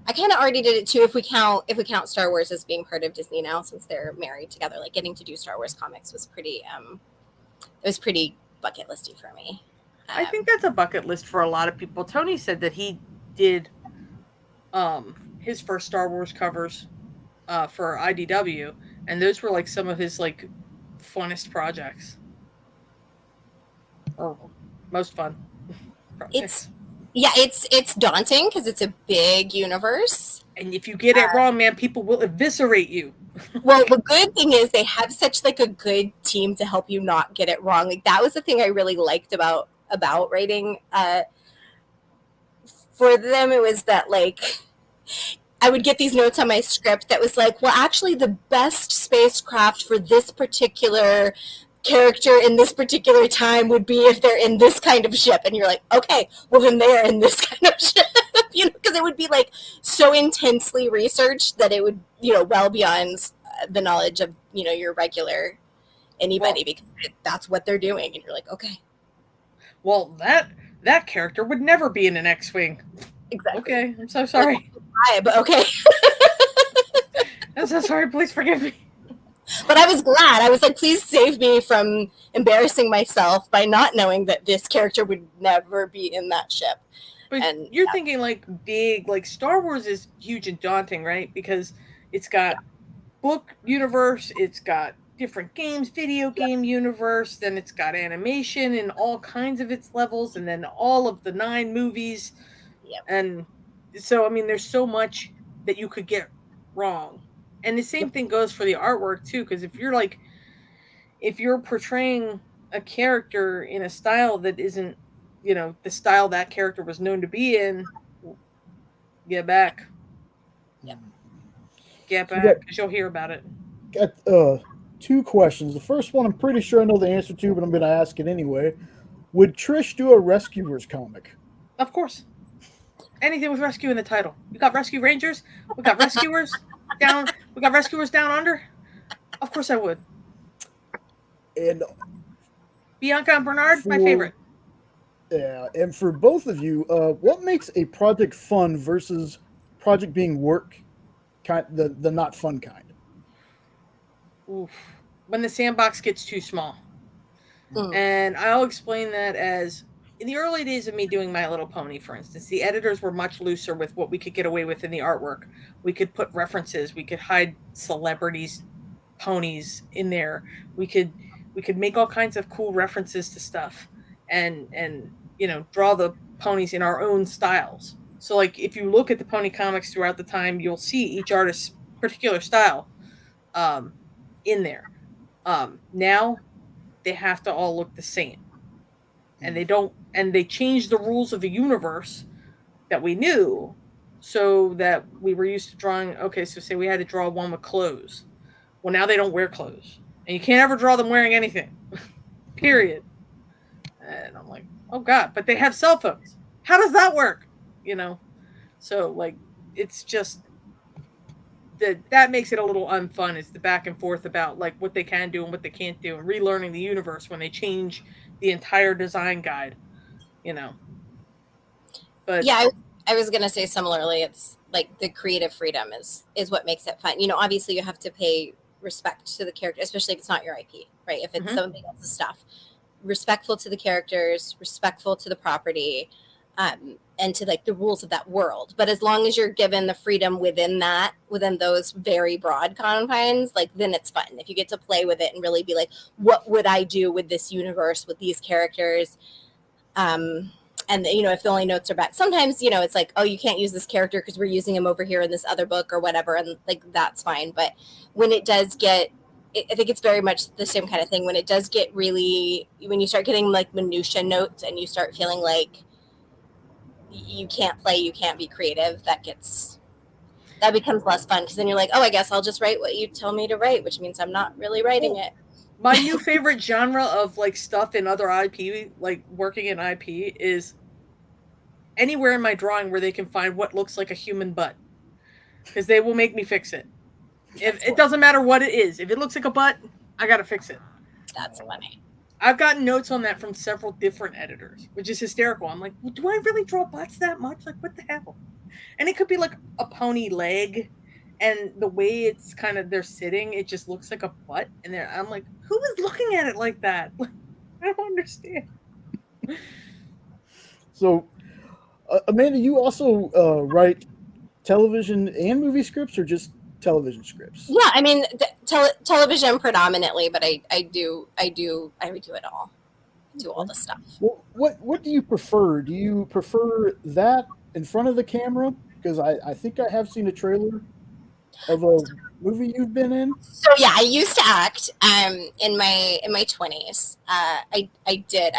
I kind of already did it too. If we count Star Wars as being part of Disney now, since they're married together, like getting to do Star Wars comics was pretty. It was pretty bucket listy for me. I think that's a bucket list for a lot of people. Tony said that he did his first Star Wars covers for IDW, and those were like some of his like funnest projects, or most fun projects. It's daunting because it's a big universe, and if you get it wrong, man, people will eviscerate you. Well, the good thing is they have such like a good team to help you not get it wrong. Like that was the thing I really liked about writing for them. It was that like I would get these notes on my script that was like, well, actually the best spacecraft for this particular character in this particular time would be if they're in this kind of ship. And you're like, okay, well then they're in this kind of ship, because it would be like so intensely researched that it would, well beyond the knowledge of, your regular anybody, because that's what they're doing. And you're like, okay. Well, that character would never be in an X-Wing. Exactly. Okay, I'm so sorry. But okay. I'm so sorry, please forgive me. But I was glad. I was like, please save me from embarrassing myself by not knowing that this character would never be in that ship. But you're thinking like big, like Star Wars is huge and daunting, right? Because it's got book universe, it's got different games, video game universe, then it's got animation in all kinds of its levels, and then all of the 9 movies. Yep. And so, I mean, there's so much that you could get wrong. And the same thing goes for the artwork too, because if you're portraying a character in a style that isn't, the style that character was known to be in, get back. Yep. Get back, because you'll hear about it. Got 2 questions. The first one I'm pretty sure I know the answer to, but I'm going to ask it anyway. Would Trish do a Rescuers comic? Of course. Anything with rescue in the title. We got Rescue Rangers. We got Rescuers down. We got Rescuers Down Under. Of course I would. And Bianca and Bernard, my favorite. Yeah, and for both of you, what makes a project fun versus project being work, the not fun kind? Oof. When the sandbox gets too small. And I'll explain that as in the early days of me doing My Little Pony, for instance, the editors were much looser with what we could get away with in the artwork. We could put references, we could hide celebrities' ponies in there. We could make all kinds of cool references to stuff, and draw the ponies in our own styles. So like if you look at the pony comics throughout the time, you'll see each artist's particular style um, in there. Now they have to all look the same, and they change the rules of the universe that we knew, so that we were used to drawing. Okay, so say we had to draw one with clothes. Well, now they don't wear clothes, and you can't ever draw them wearing anything. Period. And I'm like, oh god, but they have cell phones. How does that work? So like, it's just that makes it a little unfun. Is the back and forth about like what they can do and what they can't do, and relearning the universe when they change the entire design guide. But Yeah, I was gonna say similarly. It's like the creative freedom is what makes it fun. Obviously you have to pay respect to the character, especially if it's not your IP, right? If it's somebody else's stuff, respectful to the characters, respectful to the property, and to like the rules of that world. But as long as you're given the freedom within those very broad confines, like then it's fun. If you get to play with it and really be like, what would I do with this universe, with these characters? And if the only notes are back, sometimes, it's like, oh, you can't use this character because we're using him over here in this other book or whatever. And like, that's fine. But when it does get, I think it's very much the same kind of thing. When it does get really, when you start getting like minutia notes and you start feeling like you can't play, you can't be creative, that becomes less fun. Because then you're like, oh, I guess I'll just write what you tell me to write, which means I'm not really writing it. My new favorite genre of like stuff in other IP, like working in IP, is anywhere in my drawing where they can find what looks like a human butt, because they will make me fix it. If it doesn't matter what it is, if it looks like a butt, I gotta fix it. That's funny. I've gotten notes on that from several different editors, which is hysterical. I'm like, well, do I really draw butts that much? Like, what the hell? And it could be like a pony leg, and the way it's kind of they're sitting, it just looks like a butt. And I'm like, who is looking at it like that? I don't understand. So, Amanda, you also write television and movie scripts, or just television scripts? Yeah, I mean, television predominantly, but I do it all. I do all the stuff. Well, what do you prefer? Do you prefer that in front of the camera? Because I think I have seen a trailer of a movie you've been in. So yeah, I used to act in my 20s. I did.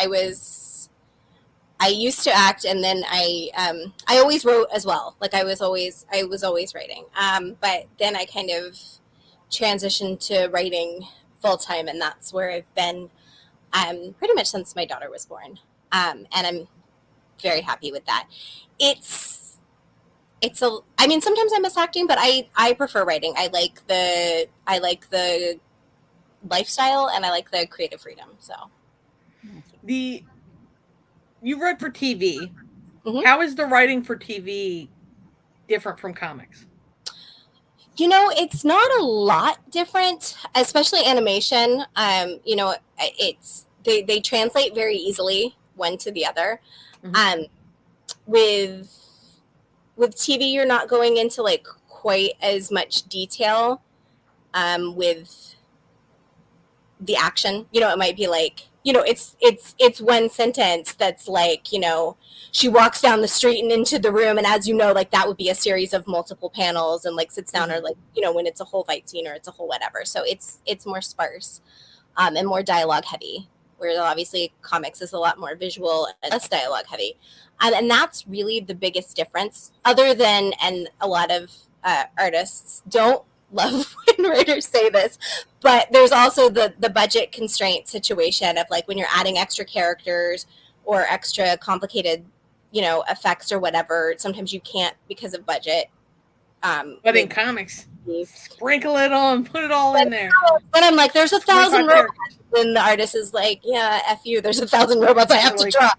I used to act, and then I always wrote as well. Like I was always writing. But then I kind of transitioned to writing full time, and that's where I've been pretty much since my daughter was born. And I'm very happy with that. I mean, sometimes I miss acting, but I prefer writing. I like the lifestyle, and I like the creative freedom. So you write for TV. Mm-hmm. How is the writing for TV different from comics? It's not a lot different, especially animation. It's they translate very easily one to the other. Mm-hmm. With TV, you're not going into like quite as much detail with the action. It might be like, it's one sentence that's like, she walks down the street and into the room, and as like that would be a series of multiple panels, and like sits down, or like, when it's a whole fight scene or it's a whole whatever. So it's more sparse and more dialogue heavy, where obviously comics is a lot more visual and less dialogue heavy. And that's really the biggest difference, other than, and a lot of artists don't love when writers say this, but there's also the budget constraint situation of like when you're adding extra characters or extra complicated, effects or whatever, sometimes you can't because of budget. But in comics, sprinkle it on, put it all in there. But I'm like, there's 1,000 robots. And the artist is like, yeah, F you, there's 1,000 robots I have to draw.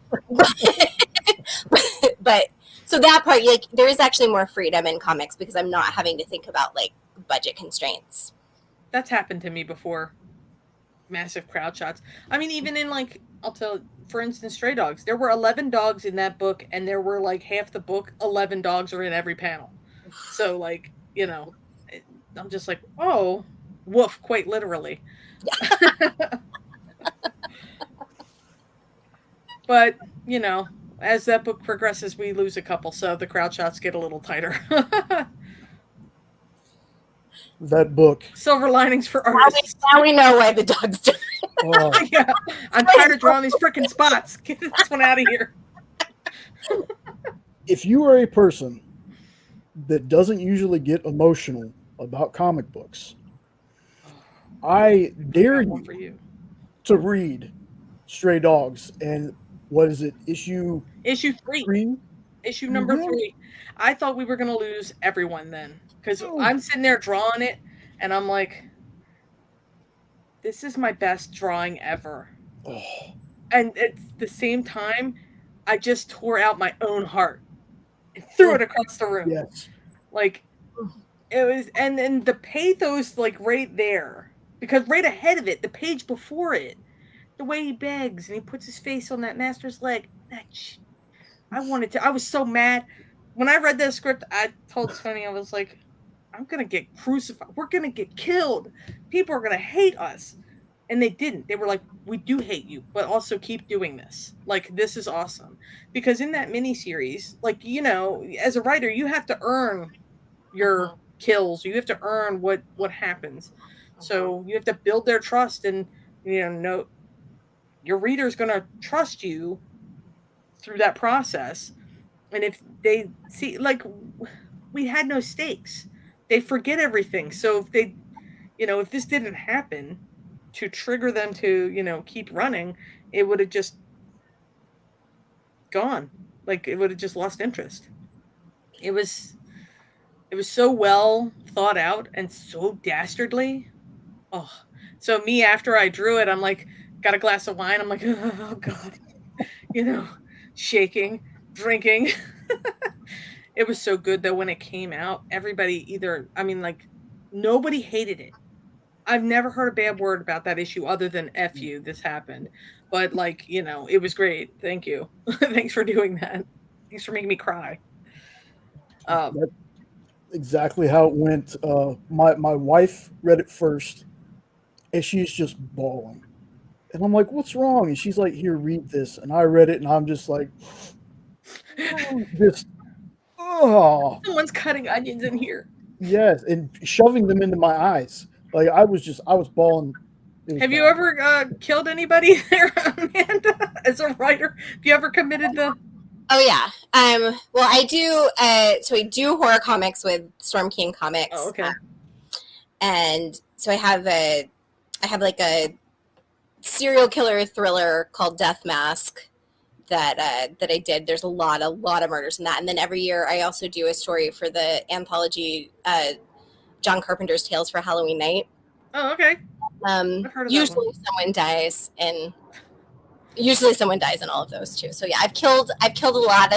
But so that part, like, there is actually more freedom in comics because I'm not having to think about like budget constraints. That's happened to me before. massive crowd shots. I mean, even in like, I'll tell, for instance, Stray Dogs. There were 11 dogs in that book, and there were like half the book, 11 dogs are in every panel. So like, I'm just like, oh, woof, quite literally. But as that book progresses, we lose a couple, so the crowd shots get a little tighter. That book. Silver linings for artists. Now we know why the dogs do. Yeah, I'm tired of drawing these freaking spots. Get this one out of here. If you are a person that doesn't usually get emotional about comic books, I dare you to read Stray Dogs. And what is it? Issue 3? Issue number 3. I thought we were going to lose everyone then. Because I'm sitting there drawing it, and I'm like, this is my best drawing ever. Oh. And at the same time, I just tore out my own heart and threw it across the room. Yes. Like, it was, and then the pathos, like, right there. Because right ahead of it, the page before it, the way he begs and he puts his face on that master's leg, I was so mad. When I read that script, I told Tony, I was like, I'm going to get crucified. We're going to get killed. People are going to hate us. And they didn't. They were like, we do hate you, but also keep doing this. Like, this is awesome. Because in that miniseries, like, as a writer, you have to earn your kills. You have to earn what happens. So you have to build their trust, and, know your reader's going to trust you through that process. And if they see, like, we had no stakes. They forget everything. So if they, if this didn't happen to trigger them to, keep running, it would have just gone. Like, it would have just lost interest. It was so well thought out and so dastardly. Oh, so me, after I drew it, I'm like, got a glass of wine. I'm like, oh God, shaking, drinking. It was so good though when it came out. Everybody nobody hated it. I've never heard a bad word about that issue other than F you, this happened. But like, it was great. Thank you. Thanks for doing that. Thanks for making me cry. That's exactly how it went. My wife read it first, and she's just bawling. And I'm like, what's wrong? And she's like, here, read this. And I read it, and I'm just like, someone's cutting onions in here. Yes, and shoving them into my eyes. Like, I was bawling. Have you ever killed anybody there, Amanda, as a writer? Have you ever committed the... Oh, yeah. Well, I do. So I do horror comics with Storm King Comics. Oh, okay. And so I have like a serial killer thriller called Death Mask that I did. There's a lot of murders in that. And then every year I also do a story for the anthology John Carpenter's Tales for Halloween Night. Oh, okay. Usually someone dies in all of those too. So yeah, I've killed a lot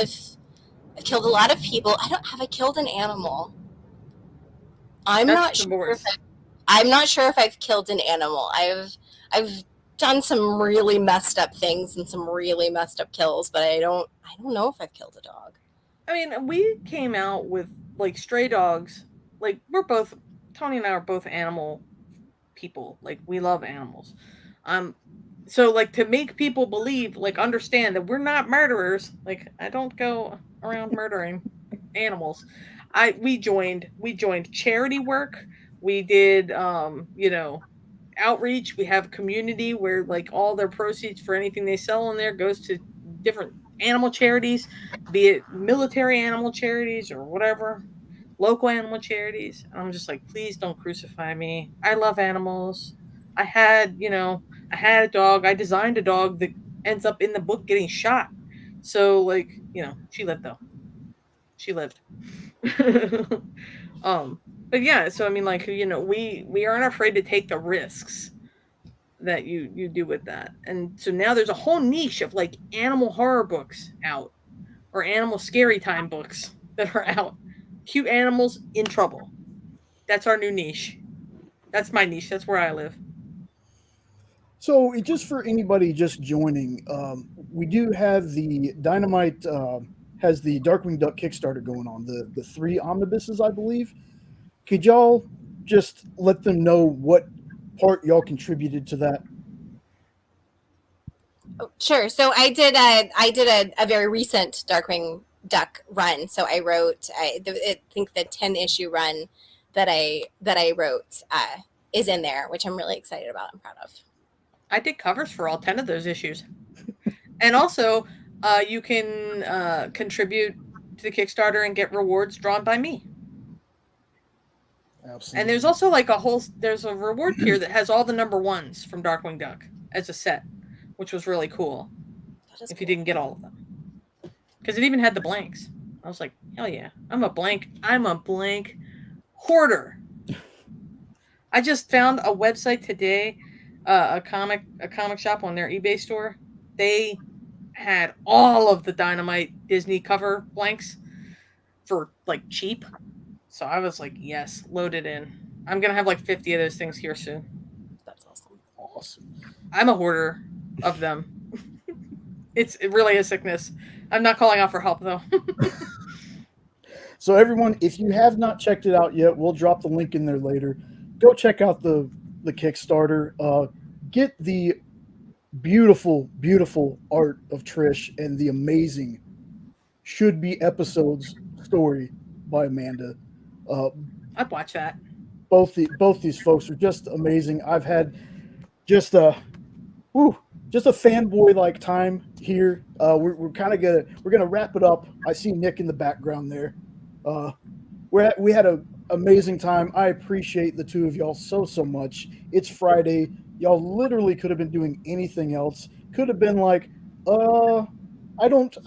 of people. Have I killed an animal? I'm not sure if I've killed an animal. I've done some really messed up things and some really messed up kills, but I don't know if I've killed a dog. I mean, we came out with like Stray Dogs. Like, Tony and I are both animal people. Like, we love animals. So like, to make people believe, like, understand that we're not murderers. Like, I don't go around murdering animals. We joined charity work. We did outreach. We have community where like all their proceeds for anything they sell in there goes to different animal charities, be it military animal charities or whatever, local animal charities. And I'm just like, please don't crucify me. I love animals. I had a dog. I designed a dog that ends up in the book getting shot. So like, she lived though. She lived. But yeah, so I mean, like, we aren't afraid to take the risks that you do with that. And so now there's a whole niche of like animal horror books out, or animal scary time books that are out. Cute animals in trouble. That's our new niche. That's my niche. That's where I live. So, just for anybody just joining, we do have the Dynamite has the Darkwing Duck Kickstarter going on, the 3 omnibuses, I believe. Could y'all just let them know what part y'all contributed to that? Oh, sure. So I did a very recent Darkwing Duck run. So I wrote I think the 10-issue run that I wrote is in there, which I'm really excited about and proud of. I did covers for all 10 of those issues. And also, you can contribute to the Kickstarter and get rewards drawn by me. Absolutely. And there's also like there's a reward tier that has all the number 1s from Darkwing Duck as a set, which was really cool. If you didn't get all of them. Because it even had the blanks. I was like, hell yeah. I'm a blank hoarder. I just found a website today, a comic shop on their eBay store. They had all of the Dynamite Disney cover blanks for like cheap. So I was like, yes, load it in. I'm going to have like 50 of those things here soon. That's awesome. Awesome. I'm a hoarder of them. It really is sickness. I'm not calling out for help though. So everyone, if you have not checked it out yet, we'll drop the link in there later. Go check out the Kickstarter. Get the beautiful, beautiful art of Trish and the amazing Should Be Episodes story by Amanda. I'd watch that. Both these folks are just amazing. I've had just a fanboy like time here. We're gonna wrap it up. I see Nick in the background there. We had an amazing time. I appreciate the two of y'all so much. It's Friday. Y'all literally could have been doing anything else. Could have been like, I don't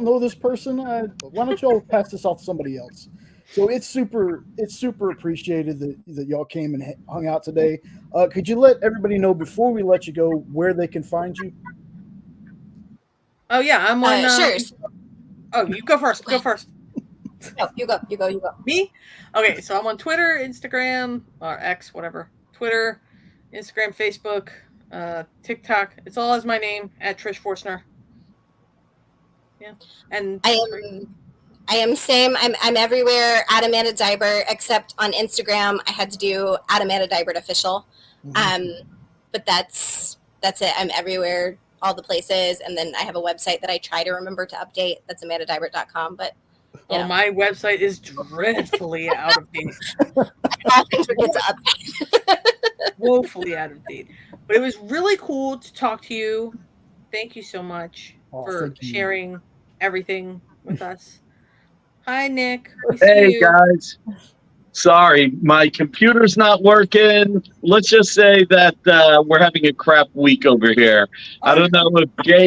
know this person. Why don't y'all pass this off to somebody else? So it's super appreciated that y'all came and hung out today. Could you let everybody know before we let you go where they can find you? Oh yeah, I'm on. Sure. Oh, you go first. Go first. No, you go. Me? Okay, so I'm on Twitter, Instagram, or X, whatever. Twitter, Instagram, Facebook, TikTok. It's all as my name at Trish Forstner. Yeah, and I am same. I'm everywhere at Amanda Deibert, except on Instagram. I had to do at Amanda Deibert official. Mm-hmm. But that's it. I'm everywhere, all the places, and then I have a website that I try to remember to update. That's amandadeibert.com. But my website is dreadfully out of date. I often forget to update. Woefully out of date. But it was really cool to talk to you. Thank you so much for sharing everything with us. Hi, Nick. Hey, guys. Sorry, my computer's not working. Let's just say that we're having a crap week over here. I don't know if Jay...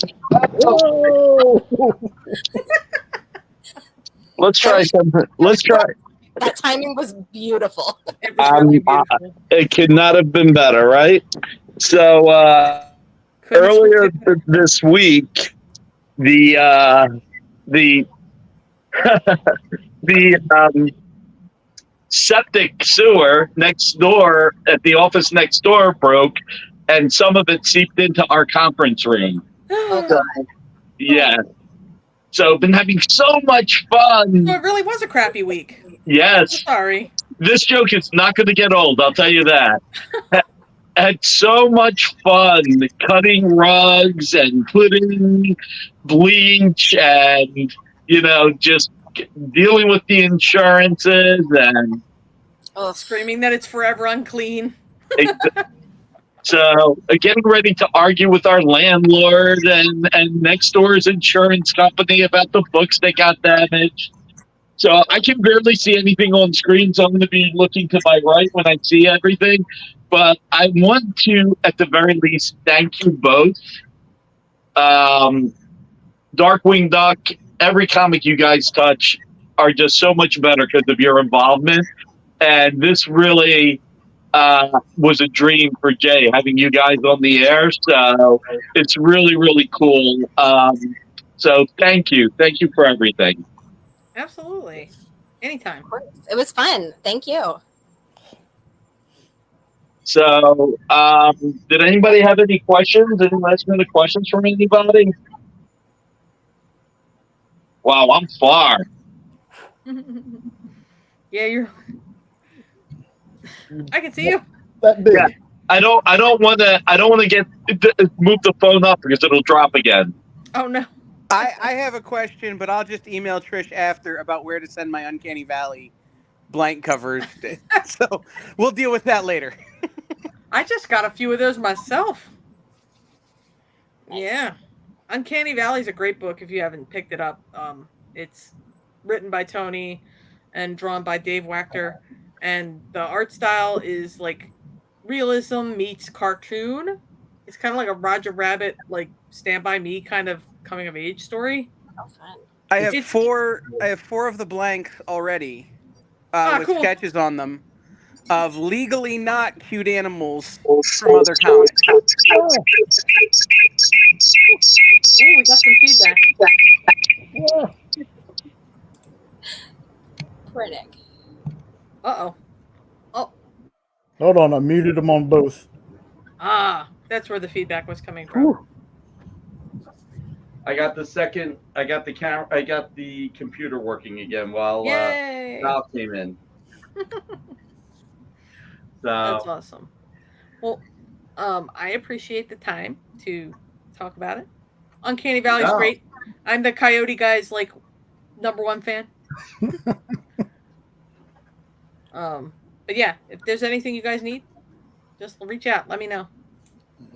Let's try something. Let's try. That timing was beautiful. It was really beautiful. It could not have been better, right? So earlier this week, the septic sewer next door at the office next door broke, and some of it seeped into our conference room. Oh God! Yeah. So been having so much fun. So it really was a crappy week. Yes. Sorry. This joke is not going to get old, I'll tell you that. Had so much fun cutting rugs and putting bleach and, just dealing with the insurances and screaming that it's forever unclean. So getting ready to argue with our landlord and next door's insurance company about the books that got damaged. So I can barely see anything on screen, so I'm going to be looking to my right when I see everything. But I want to, at the very least, thank you both. Darkwing Duck, every comic you guys touch are just so much better because of your involvement. And this really was a dream for Jay, having you guys on the air. So it's really, really cool. So thank you. Thank you for everything. Absolutely. Anytime. It was fun. Thank you. So, did anybody have any questions? Any last minute questions from anybody? Wow, I'm far. Yeah, I can see you. That big. Yeah. I don't want to move the phone up because it'll drop again. Oh no. I have a question, but I'll just email Trish after about where to send my Uncanny Valley blank covers. So we'll deal with that later. I just got a few of those myself. Nice. Yeah. Uncanny Valley is a great book if you haven't picked it up. It's written by Tony and drawn by Dave Wachter, and the art style is like realism meets cartoon. It's kind of like a Roger Rabbit, like Stand By Me kind of coming of age story. Oh, fun. I have four of the blanks already with cool. sketches on them of legally not cute animals from other comics. Ooh, we got some feedback. Critic. Uh-oh. Oh. Hold on, I muted them on both. Ah, that's where the feedback was coming from. Whew. I got the camera. I got the computer working again while Yay! Val came in. That's awesome. Well, I appreciate the time to talk about it. Uncanny Valley's great. I'm the Coyote guy's like #1 fan. But yeah, if there's anything you guys need, just reach out. Let me know.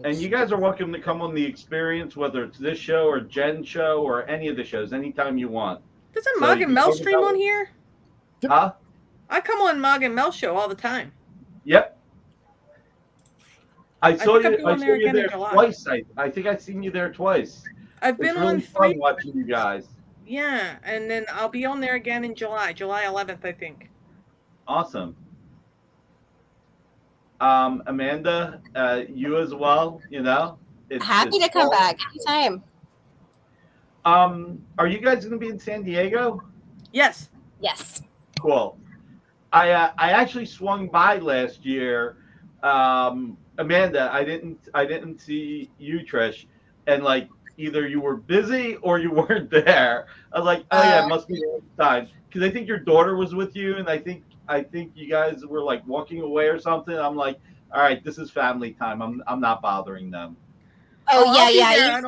And you guys are welcome to come on the experience, whether it's this show or Jen's show or any of the shows, anytime you want. Doesn't Mog and Mel stream on here? Huh? I come on Mog and Mel show all the time. Yep. I saw you there there twice. I think I've seen you there twice. I've been really on fun 3 watching you guys. Yeah, and then I'll be on there again in July 11th, I think. Awesome. Amanda, you as well, you know. Happy to come back anytime. Are you guys going to be in San Diego? Yes. Yes. Cool. I actually swung by last year. Amanda, I didn't see you, Trish, and like either you were busy or you weren't there. I was like, oh yeah, it must be the time, because I think your daughter was with you, and I think you guys were like walking away or something. I'm like, all right, this is family time. I'm not bothering them. Oh yeah.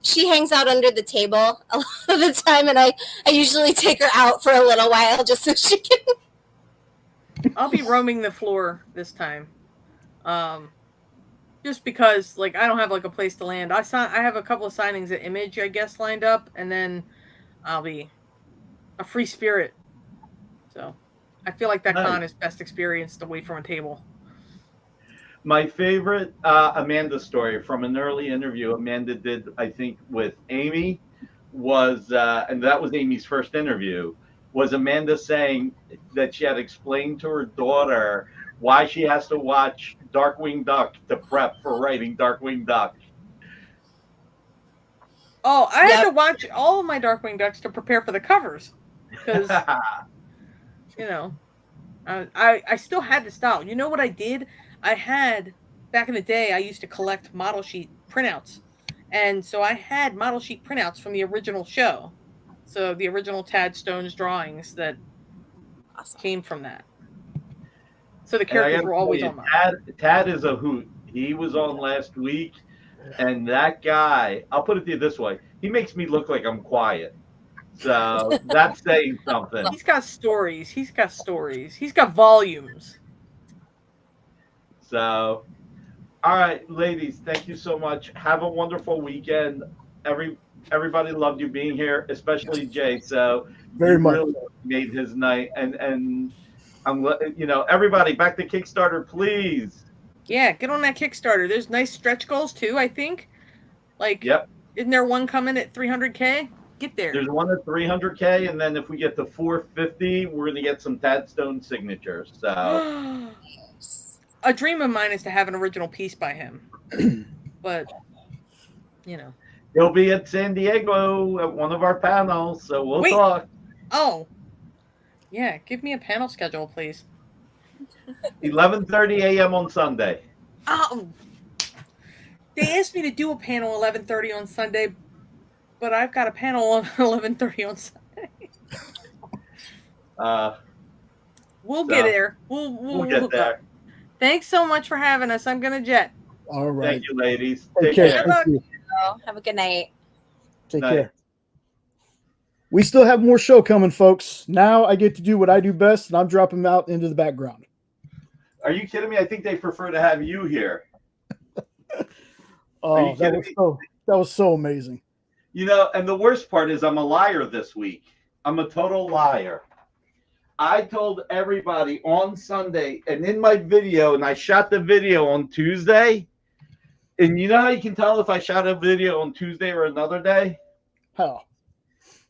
She hangs out under the table a lot of the time, and I usually take her out for a little while just so she can. I'll be roaming the floor this time. Just because like I don't have like a place to land. I have a couple of signings at Image, I guess, lined up, and then I'll be a free spirit. So I feel like that con is best experienced away from a table. My favorite Amanda story from an early interview Amanda did, I think, with Amy was, and that was Amy's first interview, was Amanda saying that she had explained to her daughter why she has to watch Darkwing Duck to prep for writing Darkwing Duck. Oh, I had to watch all of my Darkwing Ducks to prepare for the covers. Because, you know, I still had the style. You know what I did? I had, back in the day, I used to collect model sheet printouts. And so I had model sheet printouts from the original show. So the original Tad Stone's drawings that came from that. So the characters were always on mine. Tad is a hoot. He was on last week. And that guy, I'll put it to you this way. He makes me look like I'm quiet. So that's saying something. He's got stories. He's got volumes. So, all right, ladies, thank you so much. Have a wonderful weekend. Everybody loved you being here, especially Jay. So very much really made his night. And I'm, everybody back to Kickstarter, please. Yeah, get on that Kickstarter. There's nice stretch goals too, I think. Like, yep. Isn't there one coming at 300K? Get there. There's one at 300K, and then if we get to 450, we're gonna get some Tad Stone signatures. So. A dream of mine is to have an original piece by him, but he'll be at San Diego at one of our panels, so we'll talk. Oh, yeah. Give me a panel schedule, please. 11:30 a.m. on Sunday. Oh, they asked me to do a panel 11:30 on Sunday, but I've got a panel on 11:30 on Sunday. We'll get there. We'll get hook up. there. Thanks so much for having us. I'm gonna jet. All right. Thank you, ladies. Take Take care. care. Good luck. Thank you. Oh, have a good night. Take Night. care. We still have more show coming, folks. Now I get to do what I do best, and I'm dropping them out into the background. Are you kidding me? I think they prefer to have you here. Oh, you that kidding was so amazing. You know, and the worst part is I'm a liar this week. I'm a total liar. I told everybody on Sunday and in my video, and I shot the video on Tuesday. And you know how you can tell if I shot a video on Tuesday or another day? How?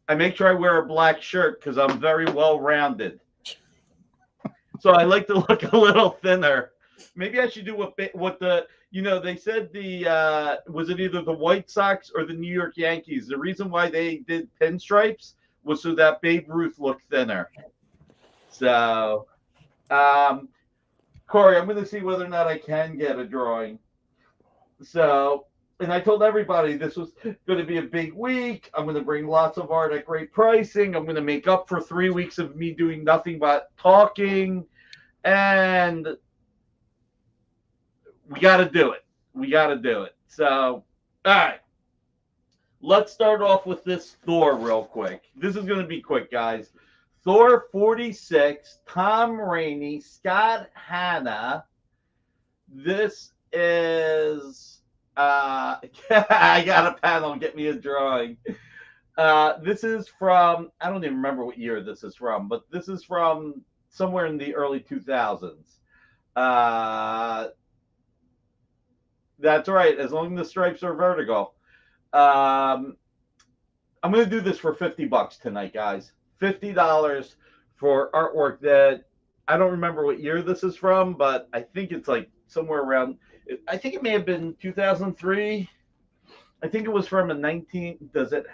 I make sure I wear a black shirt because I'm very well rounded. So I like to look a little thinner. Maybe I should do what the, you know, they said was it either the White Sox or the New York Yankees? The reason why they did pinstripes was so that Babe Ruth looked thinner. So, Corey, I'm going to see whether or not I can get a drawing. So, and I told everybody this was going to be a big week. I'm going to bring lots of art at great pricing. I'm going to make up for 3 weeks of me doing nothing but talking. And we got to do it. We got to do it. So, all right. Let's start off with this Thor real quick. This is going to be quick, guys. Thor 46, Tom Rainey, Scott Hanna. This is, I got a panel, get me a drawing. This is from, I don't even remember what year this is from, but this is from somewhere in the early 2000s. That's right, as long as the stripes are vertical. I'm going to do this for $50 tonight, guys. $50 for artwork that I don't remember what year this is from, but I think it's like somewhere around, I think it may have been 2003. I think it was from a 19, does it?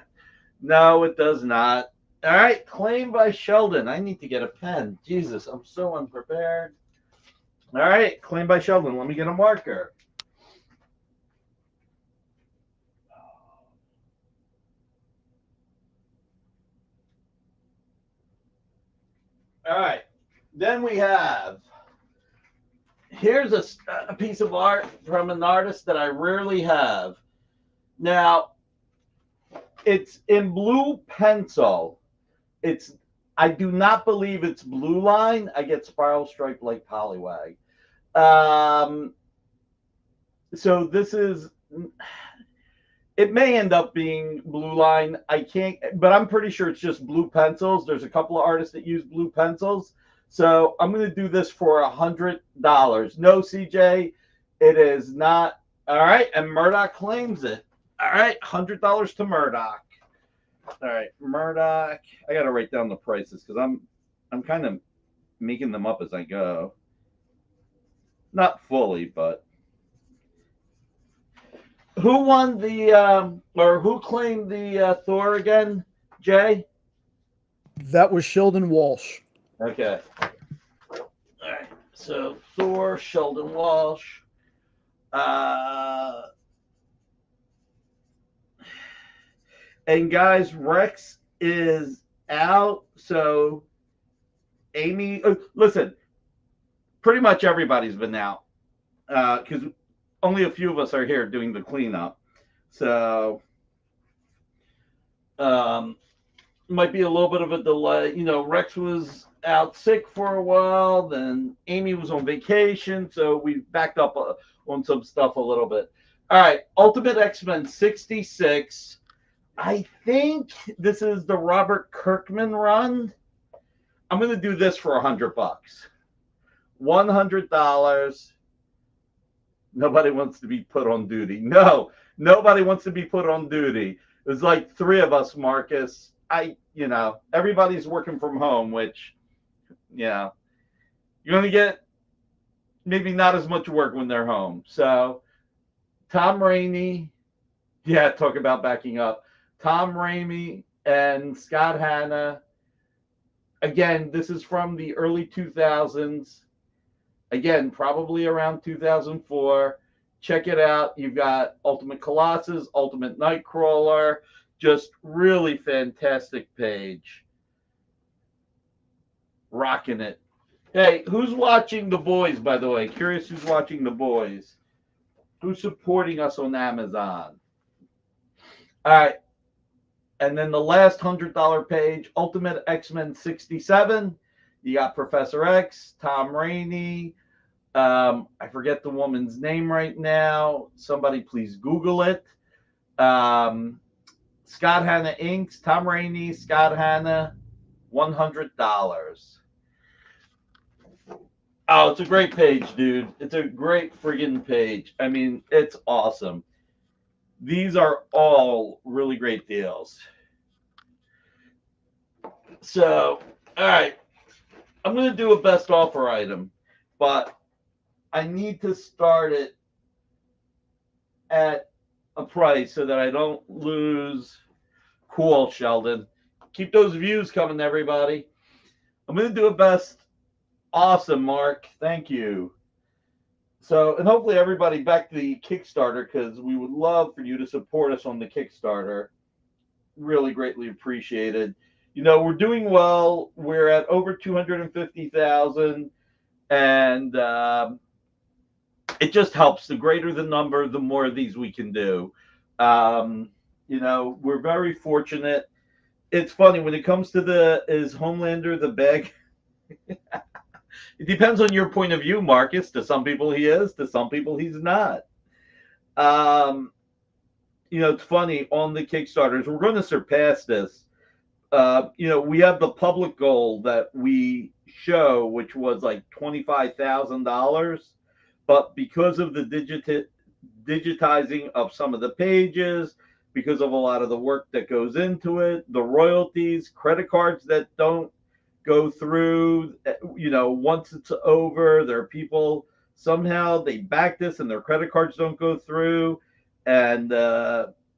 No, it does not. All right, claim by Sheldon. I need to get a pen. Jesus, I'm so unprepared. All right, claim by Sheldon. Let me get a marker. All right, then we have, here's a piece of art from an artist that I rarely have. Now, it's in blue pencil. I do not believe it's blue line. I get spiral stripe like Poliwag. So this is, it may end up being blue line. I can't, but I'm pretty sure it's just blue pencils. There's a couple of artists that use blue pencils. So I'm going to do this for $100. No, CJ, it is not. All right. And Murdoch claims it. All right. $100 to Murdoch. All right. Murdoch. I got to write down the prices because I'm kind of making them up as I go. Not fully, but. Who won the, or who claimed the Thor again, Jay? That was Sheldon Walsh. Okay. All right. So Thor, Sheldon Walsh. And guys, Rex is out. So Amy, listen, pretty much everybody's been out because only a few of us are here doing the cleanup. So might be a little bit of a delay. You know, Rex was out sick for a while. Then Amy was on vacation. So we backed up on some stuff a little bit. All right. Ultimate X-Men 66. I think this is the Robert Kirkman run. I'm going to do this for $100. $100. Nobody wants to be put on duty. No, nobody wants to be put on duty. There's like 3 of us, Marcus. You know, everybody's working from home, which, you're going to get maybe not as much work when they're home. So, Tom Rainey, talk about backing up. Tom Rainey and Scott Hanna. Again, this is from the early 2000s. Again, probably around 2004. Check it out. You've got Ultimate Colossus, Ultimate Nightcrawler, just really fantastic page. Rocking it. Hey, who's watching The Boys, by the way? Curious who's watching The Boys. Who's supporting us on Amazon? All right. And then the last $100 page, Ultimate X-Men 67. You got Professor X, Tom Rainey. I forget the woman's name right now. Somebody please Google it. Scott Hanna inks, Tom Rainey, Scott Hanna, $100. Oh, it's a great page, dude. It's a great friggin' page. I mean, it's awesome. These are all really great deals. So, all right. I'm going to do a best offer item, but I need to start it at a price so that I don't lose. Cool, Sheldon. Keep those views coming, everybody. I'm going to do a best. Awesome, Mark. Thank you. So, and hopefully everybody back to the Kickstarter, because we would love for you to support us on the Kickstarter. Really greatly appreciated. You know, we're doing well. We're at over 250,000, and it just helps. The greater the number, the more of these we can do. You know, we're very fortunate. It's funny when it comes to is Homelander the bag. It depends on your point of view, Marcus. To some people he is, to some people he's not. You know, it's funny on the Kickstarters, we're going to surpass this. You know, we have the public goal that we show, which was like $25,000, but because of the digitizing of some of the pages, because of a lot of the work that goes into it, the royalties, credit cards that don't go through, you know, once it's over, there are people somehow they back this and their credit cards don't go through, and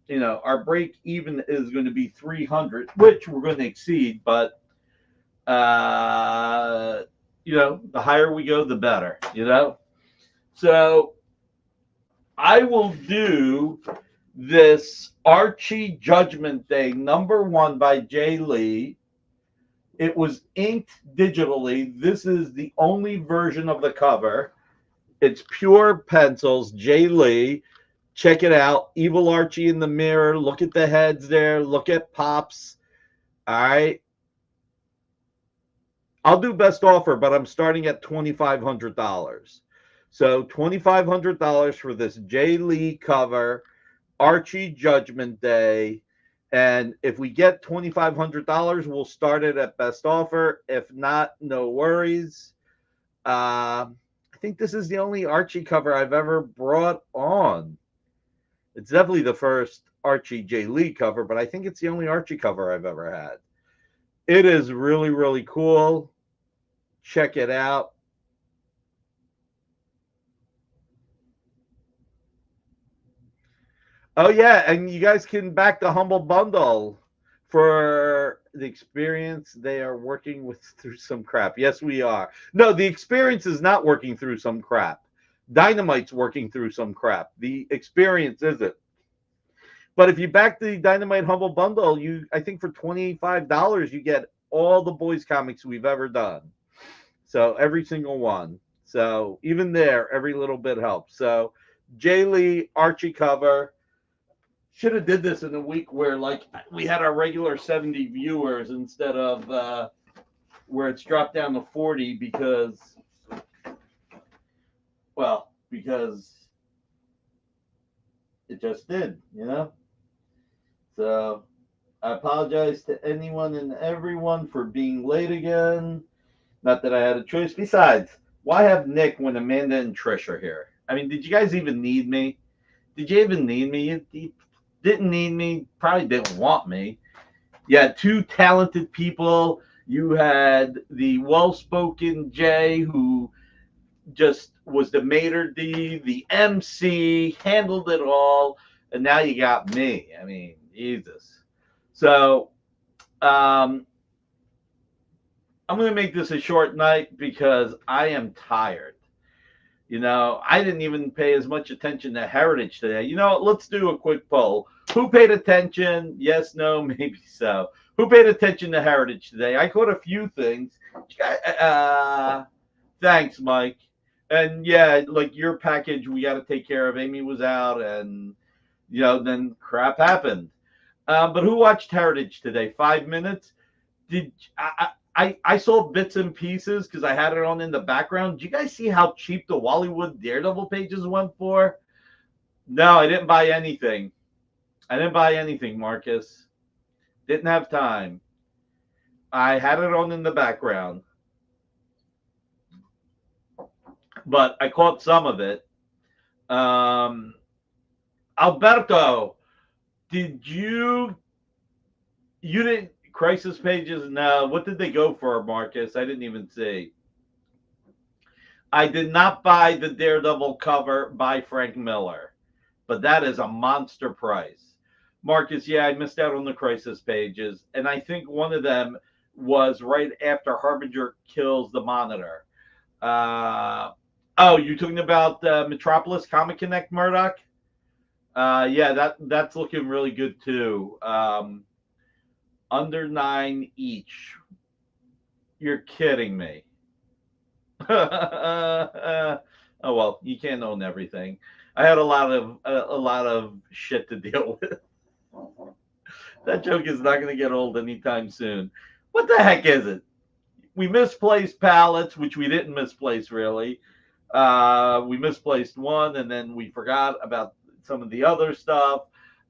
you know, our break even is going to be 300, which we're going to exceed, but you know, the higher we go, the better, you know. So I will do this Archie Judgment Day #1 by Jay Lee. It was inked digitally. This is the only version of the cover. It's pure pencils, Jay Lee. Check it out. Evil Archie in the mirror. Look at the heads there. Look at Pops. All right. I'll do best offer, but I'm starting at $2,500. So $2,500 for this Jay Lee cover, Archie Judgment Day. And if we get $2,500, we'll start it at best offer. If not, no worries. I think this is the only Archie cover I've ever brought on. It's definitely the first Archie J. Lee cover, but I think it's the only Archie cover I've ever had. It is really, really cool. Check it out. Oh, yeah, and you guys can back the Humble Bundle for the experience. They are working through some crap. Yes, we are. No, the experience is not working through some crap. Dynamite's working through some crap. The experience isn't. But if you back the Dynamite Humble Bundle, I think for $25, you get all the Boys comics we've ever done. So every single one. So even there, every little bit helps. So Jay Lee Archie cover. Should have did this in a week where like we had our regular 70 viewers instead of where it's dropped down to 40 because it just did, you know? So I apologize to anyone and everyone for being late again. Not that I had a choice. Besides, why have Nick when Amanda and Trish are here? I mean, did you guys even need me? Did you even need me? You didn't need me. Probably didn't want me. You had two talented people. You had the well-spoken Jay who just was the maitre d', the MC, handled it all, and now you got me. I mean, Jesus. So, I'm going to make this a short night because I am tired. I didn't even pay as much attention to Heritage today. Let's do a quick poll. Who paid attention? Yes, no, maybe so. Who paid attention to Heritage today? I caught a few things. Thanks, Mike. And yeah, like your package, we got to take care of. Amy was out, and then crap happened. But who watched Heritage today? 5 minutes. Did I saw bits and pieces because I had it on in the background. Did you guys see how cheap the Hollywood Daredevil pages went for? No, I didn't buy anything. Marcus. Didn't have time. I had it on in the background. But I caught some of it. Alberto, did you didn't Crisis pages? No. What did they go for, Marcus? I didn't even see. I did not buy the Daredevil cover by Frank Miller, but that is a monster price. Marcus, yeah, I missed out on the Crisis pages, and I think one of them was right after Harbinger kills the Monitor. You're talking about Metropolis Comic Connect, Murdoch? Yeah, that's looking really good too. Under 9 each. You're kidding me. Oh well, you can't own everything. I had a lot of shit to deal with. That joke is not going to get old anytime soon. What the heck is it? We misplaced pallets, which we didn't misplace really. We misplaced one, and then we forgot about some of the other stuff.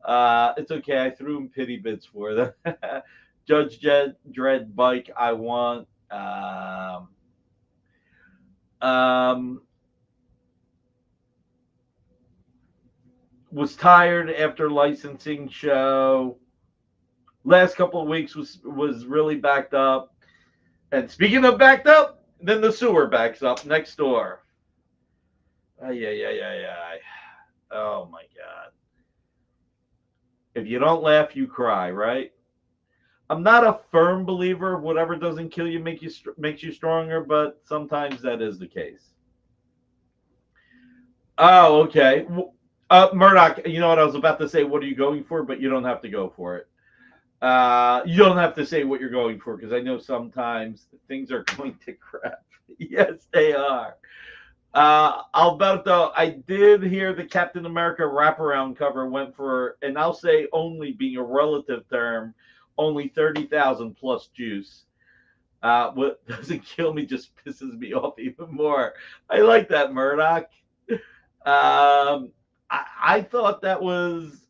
It's okay. I threw him pity bits for them. Judge Dredd bike I want. Was tired after licensing show. Last couple of weeks was really backed up. And speaking of backed up, then the sewer backs up next door. Ay. Oh my God. If you don't laugh, you cry, right? I'm not a firm believer of whatever doesn't kill you makes you stronger, but sometimes that is the case. Oh, okay. Murdoch, you know what I was about to say? What are you going for? But you don't have to go for it. You don't have to say what you're going for because I know sometimes things are going to crap. Yes, they are. Alberto, I did hear the Captain America wraparound cover went for, and I'll say only being a relative term, only 30,000 plus juice. What doesn't kill me just pisses me off even more. I like that, Murdoch. I thought that was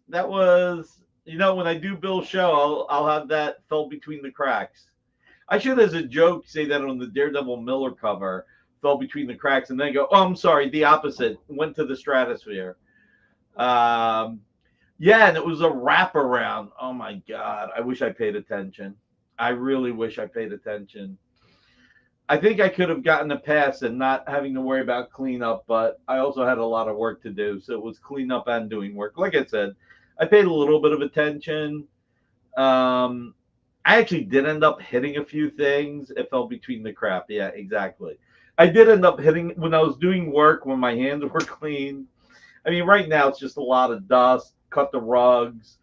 when I do Bill's show, I'll have that fell between the cracks. I should, as a joke, say that on the Daredevil Miller cover, fell between the cracks, and then go, oh, I'm sorry, the opposite, went to the stratosphere. Yeah, and it was a wraparound. Oh my God, I wish I paid attention. I really wish I paid attention. I think I could have gotten a pass and not having to worry about cleanup, but I also had a lot of work to do, so it was cleanup and doing work. Like I said, I paid a little bit of attention. I actually did end up hitting a few things. It fell between the crap. Yeah, exactly. I did end up hitting when I was doing work when my hands were clean. I mean, right now it's just a lot of dust, cut the rugs,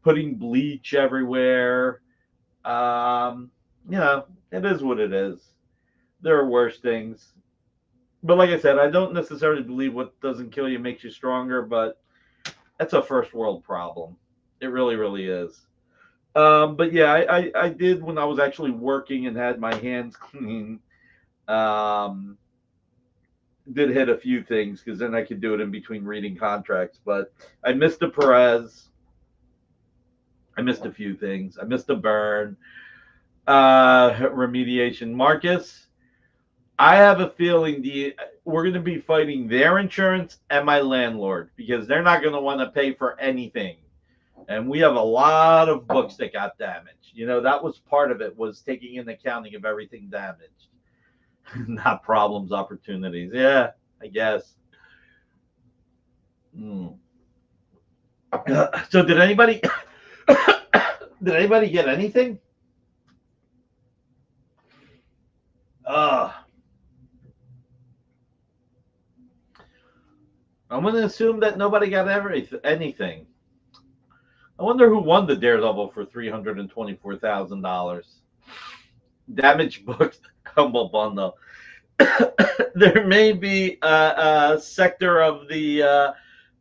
putting bleach everywhere. It is what it is. There are worse things. But like I said, I don't necessarily believe what doesn't kill you makes you stronger, but that's a first world problem. It really, really is. But yeah, I did when I was actually working and had my hands clean. Did hit a few things because then I could do it in between reading contracts. But I missed a Perez. I missed a few things. I missed a burn. Remediation. Marcus, I have a feeling we're going to be fighting their insurance and my landlord because they're not going to want to pay for anything. And we have a lot of books that got damaged. That was part of it, was taking an accounting of everything damaged. Not problems, opportunities. Yeah, I guess. So did anybody get anything? I'm going to assume that nobody got anything. I wonder who won the Daredevil for $324,000. Damaged books, humble bundle. There may be a sector of the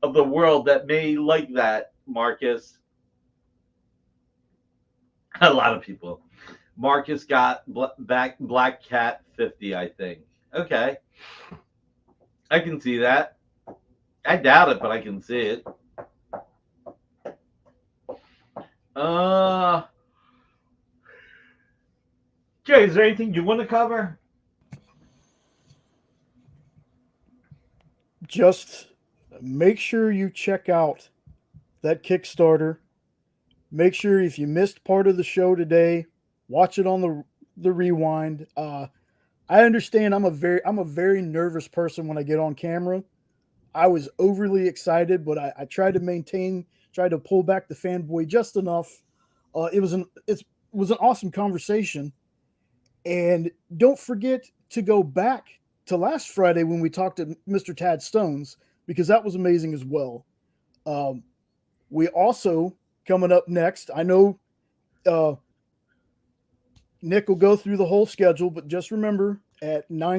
world that may like that, Marcus. A lot of people. Marcus got Black Cat 50, I think. Okay. I can see that. I doubt it, but I can see it. Jay, is there anything you want to cover? Just make sure you check out that Kickstarter. Make sure if you missed part of the show today, watch it on the rewind. I understand I'm a very nervous person when I get on camera. I was overly excited, but I tried to pull back the fanboy just enough. It was an awesome conversation. And don't forget to go back to last Friday when we talked to Mr. Tad Stones, because that was amazing as well. We also, coming up next, I know Nick will go through the whole schedule, but just remember at 9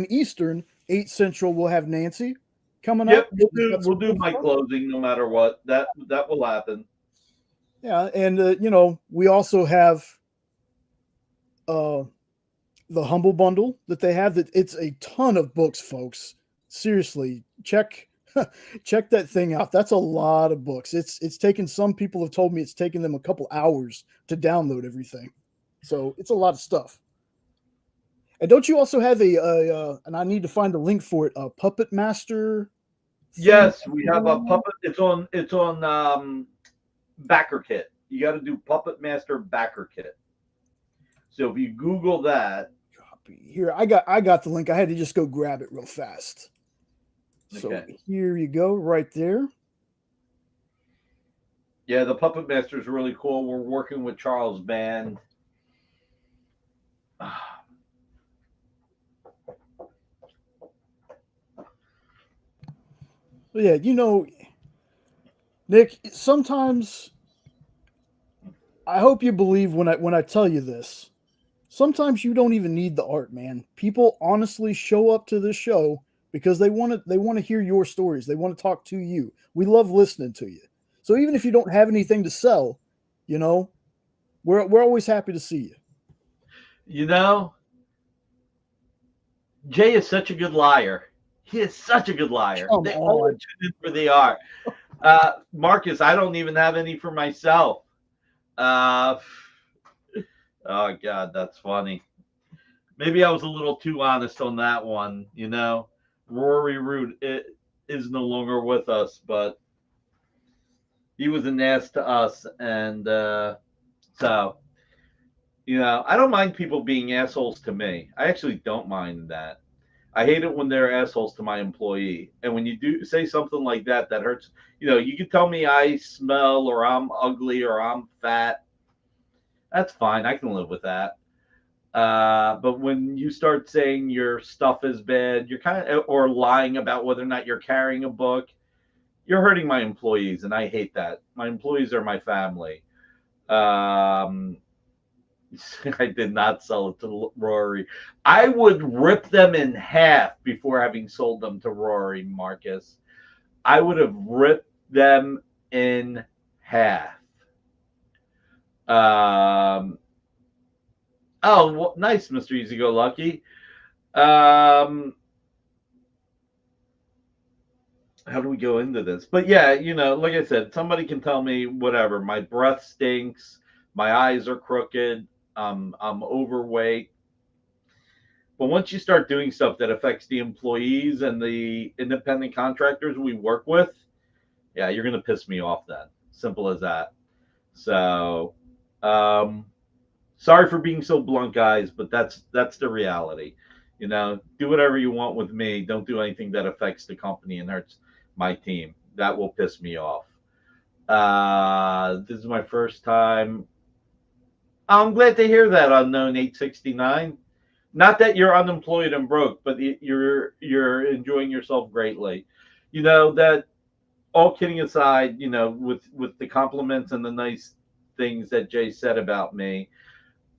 Eastern, 8 Central, we'll have Nancy coming up. We'll do my closing no matter what. That will happen. Yeah, and we also have the Humble Bundle that they have. That it's a ton of books, folks. Seriously, check that thing out. That's a lot of books. It's taken, some people have told me it's taken them a couple hours to download everything. So it's a lot of stuff. And don't you also have and I need to find a link for it, a Puppet Master thing? Yes, we have a puppet. It's on Backer Kit. You got to do Puppet Master Backer Kit. So if you Google that, here I got the link. I had to just go grab it real fast. So here you go, right there. Yeah, the Puppet Master is really cool. We're working with Charles Band. Yeah, Nick, sometimes I hope you believe when I tell you this. Sometimes you don't even need the art, man. People honestly show up to this show because they want to hear your stories. They want to talk to you. We love listening to you. So even if you don't have anything to sell, we're always happy to see you. Jay is such a good liar. He is such a good liar. They always tune in for the art. Marcus, I don't even have any for myself. Oh God, that's funny. Maybe I was a little too honest on that one. Rory Root is no longer with us, but he was an ass to us, and so I don't mind people being assholes to me. I actually don't mind that. I hate it when they're assholes to my employee. And when you do say something like that, that hurts. You can tell me I smell or I'm ugly or I'm fat. That's fine. I can live with that. But when you start saying your stuff is bad, you're or lying about whether or not you're carrying a book, you're hurting my employees, and I hate that. My employees are my family. I did not sell it to Rory. I would rip them in half before having sold them to Rory, Marcus. I would have ripped them in half. Oh, well, nice, Mr. Easy Go Lucky. How do we go into this? But yeah, like I said, somebody can tell me whatever. My breath stinks. My eyes are crooked. I'm overweight. But once you start doing stuff that affects the employees and the independent contractors we work with, yeah, you're going to piss me off then. Simple as that. So, sorry for being so blunt, guys, but that's the reality. Do whatever you want with me. Don't do anything that affects the company and hurts my team. That will piss me off. This is my first time. I'm glad to hear that, Unknown 869. Not that you're unemployed and broke, but you're enjoying yourself greatly. You know that, all kidding aside, with the compliments and the nice things that Jay said about me,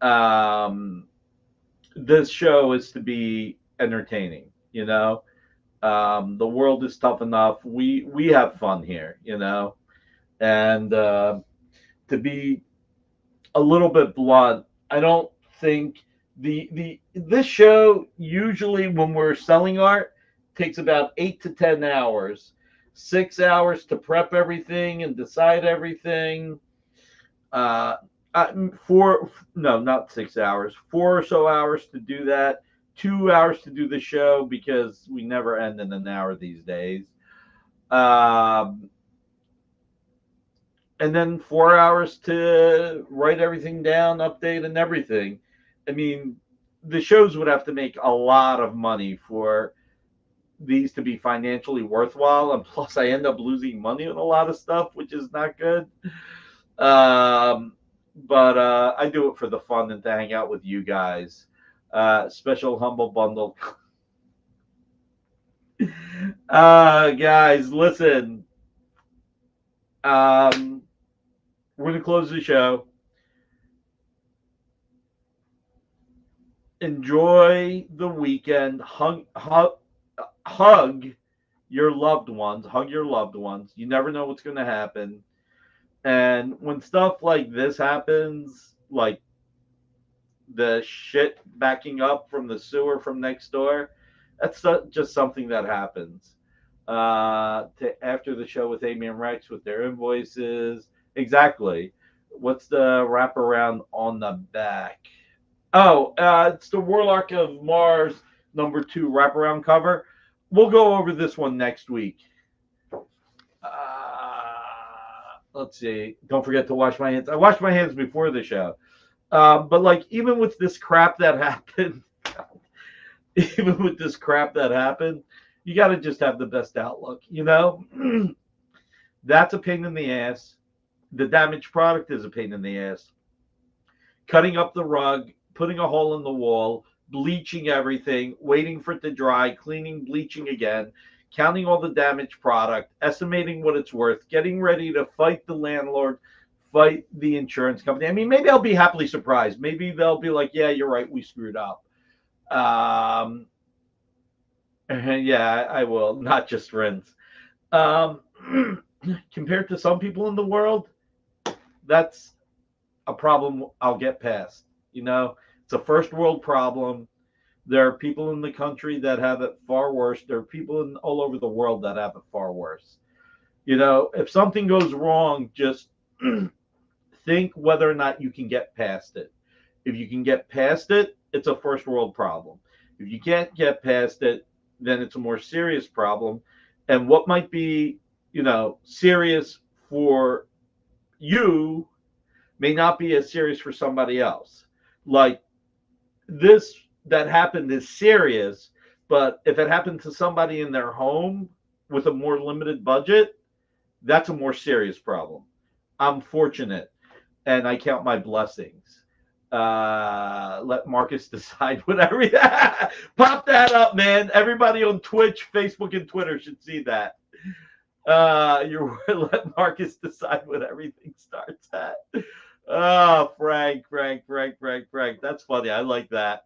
um, this show is to be entertaining. The world is tough enough. We have fun here. And to be a little bit blunt, I don't think the this show usually when we're selling art takes about 8 to 10 hours, 6 hours to prep everything and decide everything. Uh, four, no, not 6 hours, 4 or so hours to do that. 2 hours to do the show because we never end in an hour these days. Um, and then 4 hours to write everything down, update, and everything. I mean, the shows would have to make a lot of money for these to be financially worthwhile, and plus, I end up losing money on a lot of stuff, which is not good. But I do it for the fun and to hang out with you guys. Special humble bundle. Guys, listen. We're going to close the show. Enjoy the weekend. Hug your loved ones. Hug your loved ones. You never know what's going to happen. And when stuff like this happens, like the shit backing up from the sewer from next door, that's just something that happens. After the show with Amy and Rex with their invoices. Exactly. What's the wraparound on the back? Oh, it's the Warlock of Mars #2 wraparound cover. We'll go over this one next week. Let's see. Don't forget to wash my hands. I washed my hands before the show. But like, even with this crap that happened, you got to just have the best outlook. That's a pain in the ass. The damaged product is a pain in the ass. Cutting up the rug, putting a hole in the wall, bleaching everything, waiting for it to dry, cleaning, bleaching again, counting all the damaged product, estimating what it's worth, getting ready to fight the landlord, fight the insurance company. I mean, maybe I'll be happily surprised. Maybe they'll be like, yeah, you're right, we screwed up. Yeah, I will, not just rinse. Compared to some people in the world, that's a problem I'll get past. It's a first world problem. There are people in the country that have it far worse. There are people all over the world that have it far worse. If something goes wrong, just think whether or not you can get past it. If you can get past it, it's a first world problem. If you can't get past it, then it's a more serious problem. And what might be, serious for you may not be as serious for somebody else. Like this that happened is serious, but if it happened to somebody in their home with a more limited budget, that's a more serious problem. I'm fortunate and I count my blessings. Let Marcus decide whatever. Pop that up, man. Everybody on Twitch, Facebook, and Twitter should see that. Let Marcus decide what everything starts at. Oh, Frank. That's funny. I like that.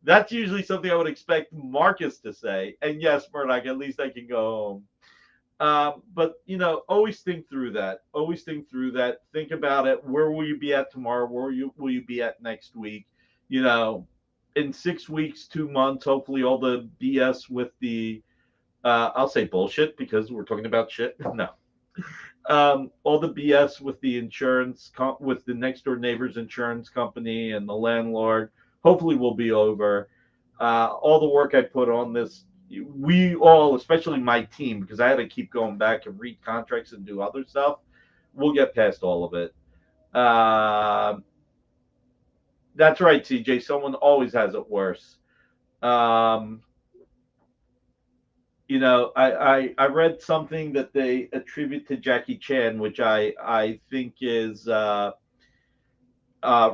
That's usually something I would expect Marcus to say. And yes, Murdoch, at least I can go home. But, always think through that. Think about it. Where will you be at tomorrow? Where will you be at next week? In 6 weeks, 2 months, hopefully all the BS with the, I'll say bullshit because we're talking about shit. No. All the BS with the insurance, with the next door neighbor's insurance company and the landlord, hopefully will be over. All the work I put on this, we all, especially my team, because I had to keep going back and read contracts and do other stuff, we'll get past all of it. That's right, CJ. Someone always has it worse. I read something that they attribute to Jackie Chan, which I think is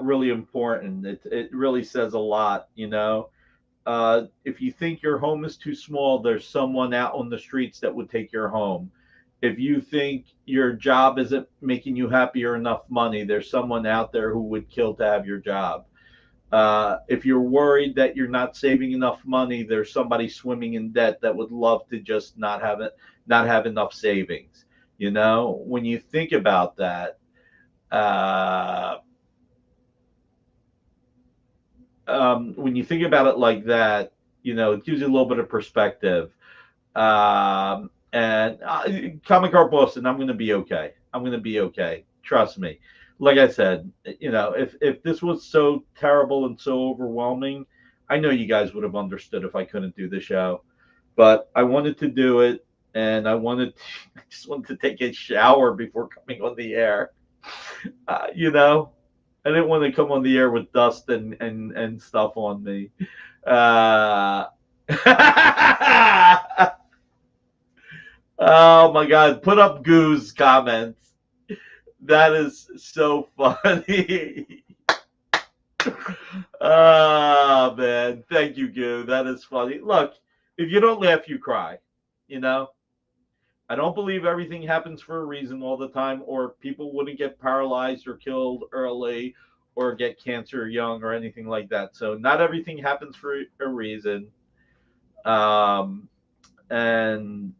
really important. It really says a lot, you know. If you think your home is too small, there's someone out on the streets that would take your home. If you think your job isn't making you happy or enough money, there's someone out there who would kill to have your job. If you're worried that you're not saving enough money, there's somebody swimming in debt that would love to just not have enough savings. You know, when you think about that, when you think about it like that, you know, it gives you a little bit of perspective. And Comic Art Boston, I'm going to be okay. I'm going to be okay. Trust me. Like I said, you know, if this was so terrible and so overwhelming, I know you guys would have understood if I couldn't do the show. But I wanted to do it, and I just wanted to take a shower before coming on the air. You know, I didn't want to come on the air with dust and stuff on me. Oh my God! Put up Goo's comments. That is so funny. Oh man, thank you, Goo. That is funny. Look, if you don't laugh, you cry. You know, I don't believe everything happens for a reason all the time, or people wouldn't get paralyzed or killed early, or get cancer young, or anything like that. So not everything happens for a reason, and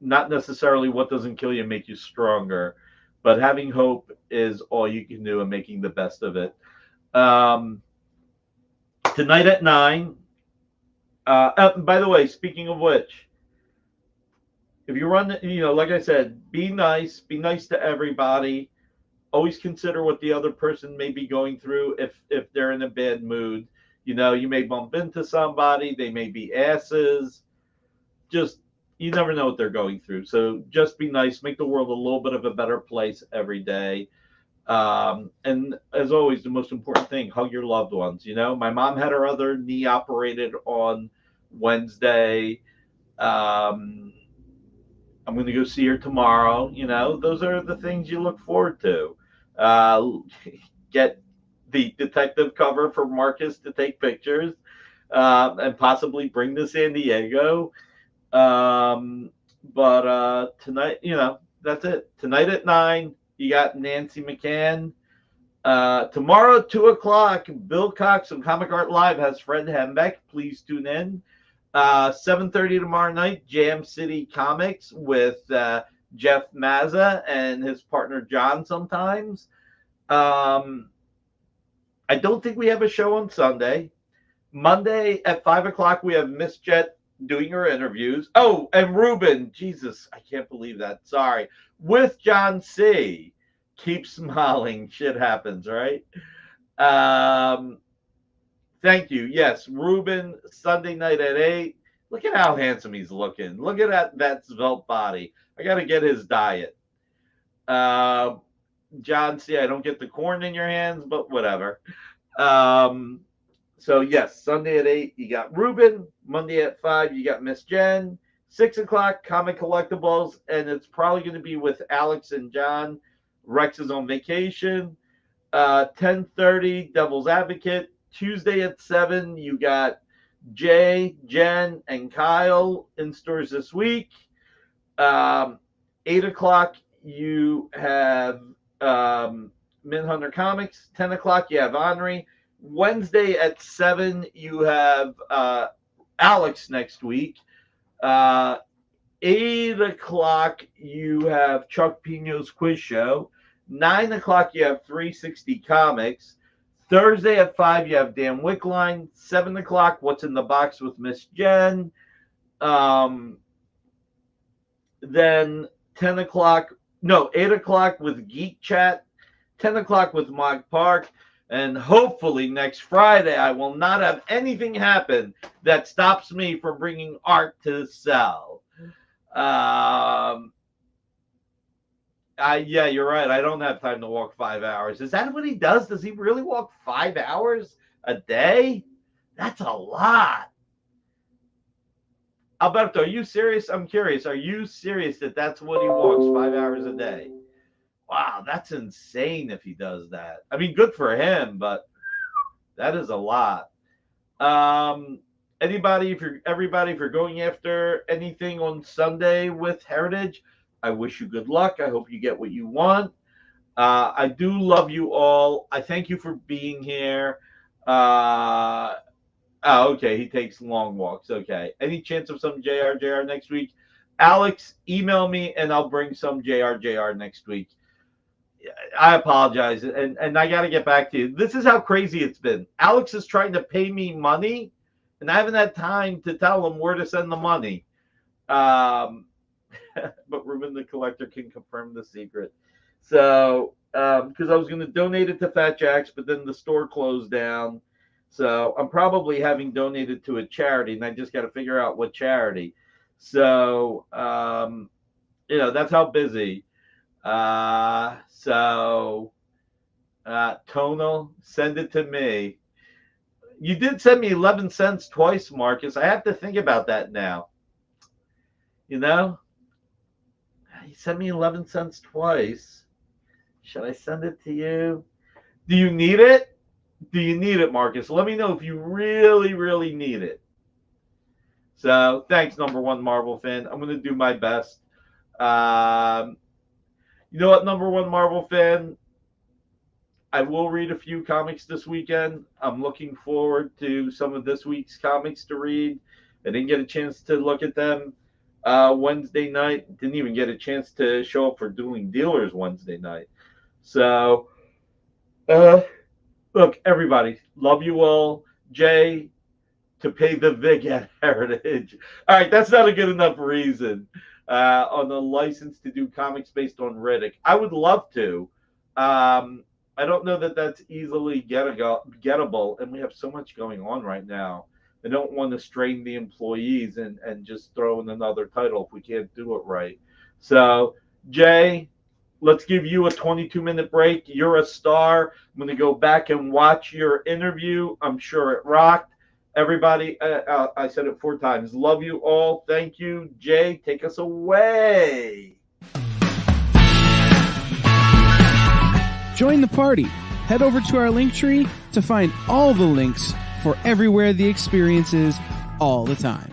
not necessarily what doesn't kill you make you stronger, but having hope is all you can do and making the best of it. Tonight at 9. By the way, speaking of which, if you run, you know, like I said, be nice to everybody. Always consider what the other person may be going through if they're in a bad mood. You know, you may bump into somebody, they may be asses. Just, you never know what they're going through. So just be nice, make the world a little bit of a better place every day. And as always, the most important thing, hug your loved ones. You know, my mom had her other knee operated on Wednesday. I'm going to go see her tomorrow. You know, those are the things you look forward to. Get the detective cover for Marcus to take pictures, and possibly bring to San Diego. But tonight, you know, that's it. Tonight at 9, you got Nancy McCann. Tomorrow, 2 o'clock, Bill Cox from Comic Art Live has Fred Hembeck. Please tune in. 7:30 tomorrow night, Jam City Comics with Jeff Mazza and his partner John sometimes. I don't think we have a show on Sunday. Monday at 5 o'clock, we have Miss Jet doing her interviews. Oh, and Ruben, Jesus, I can't believe that. Sorry. With John C. Keep smiling. Shit happens, right? Thank you. Yes, Ruben, Sunday night at 8. Look at how handsome he's looking. Look at that svelte body. I got to get his diet. John C., I don't get the corn in your hands, but whatever. So, yes, Sunday at 8, you got Ruben. Monday at 5, you got Miss Jen. 6 o'clock, Comic Collectibles, and it's probably going to be with Alex and John. Rex is on vacation. 10:30, Devil's Advocate. Tuesday at 7, you got Jay, Jen, and Kyle in stores this week. 8 o'clock, you have Minhunter Comics. 10 o'clock, you have Henri. Wednesday at 7, you have Alex next week. 8 o'clock, you have Chuck Pino's Quiz Show. 9 o'clock, you have 360 Comics. Thursday at 5, you have Dan Wickline. 7 o'clock, What's in the Box with Miss Jen. Then 10 o'clock, no, 8 o'clock with Geek Chat. 10 o'clock with Mike Park. And hopefully next Friday, I will not have anything happen that stops me from bringing art to sell. Yeah, you're right. I don't have time to walk 5 hours. Is that what he does? Does he really walk 5 hours a day? That's a lot. Alberto, are you serious? I'm curious. Are you serious that that's what he walks 5 hours a day? Wow, that's insane if he does that. I mean, good for him, but that is a lot. Everybody, if you're going after anything on Sunday with Heritage, I wish you good luck. I hope you get what you want. I do love you all. I thank you for being here. Okay. He takes long walks. Okay. Any chance of some JR next week? Alex, email me and I'll bring some JR next week. I apologize. And I got to get back to you. This is how crazy it's been. Alex is trying to pay me money and I haven't had time to tell him where to send the money. But Ruben the Collector can confirm the secret. So, because I was going to donate it to Fat Jack's, but then the store closed down. So I'm probably having donated to a charity, and I just got to figure out what charity. So, that's how busy. Tonal, send it to me. You did send me 11 cents twice, Marcus. I have to think about that now. You sent me 11 cents twice. Should I send it to you? Do you need it? Do you need it, Marcus? Let me know if you really, really need it. So, thanks, number one Marvel fan. I'm going to do my best. You know what, number one Marvel fan? I will read a few comics this weekend. I'm looking forward to some of this week's comics to read. I didn't get a chance to look at them Wednesday night. Didn't even get a chance to show up for Dueling Dealers Wednesday night. So, look, everybody, love you all. Jay, to pay the VIG at Heritage. All right, that's not a good enough reason on the license to do comics based on Riddick. I would love to. I don't know that that's easily gettable, and we have so much going on right now. I don't want to strain the employees and just throw in another title if we can't do it right. So, Jay, let's give you a 22-minute break. You're a star. I'm going to go back and watch your interview. I'm sure it rocked. Everybody, I said it 4 times. Love you all. Thank you. Jay, take us away. Join the party. Head over to our link tree to find all the links for everywhere the experience is all the time.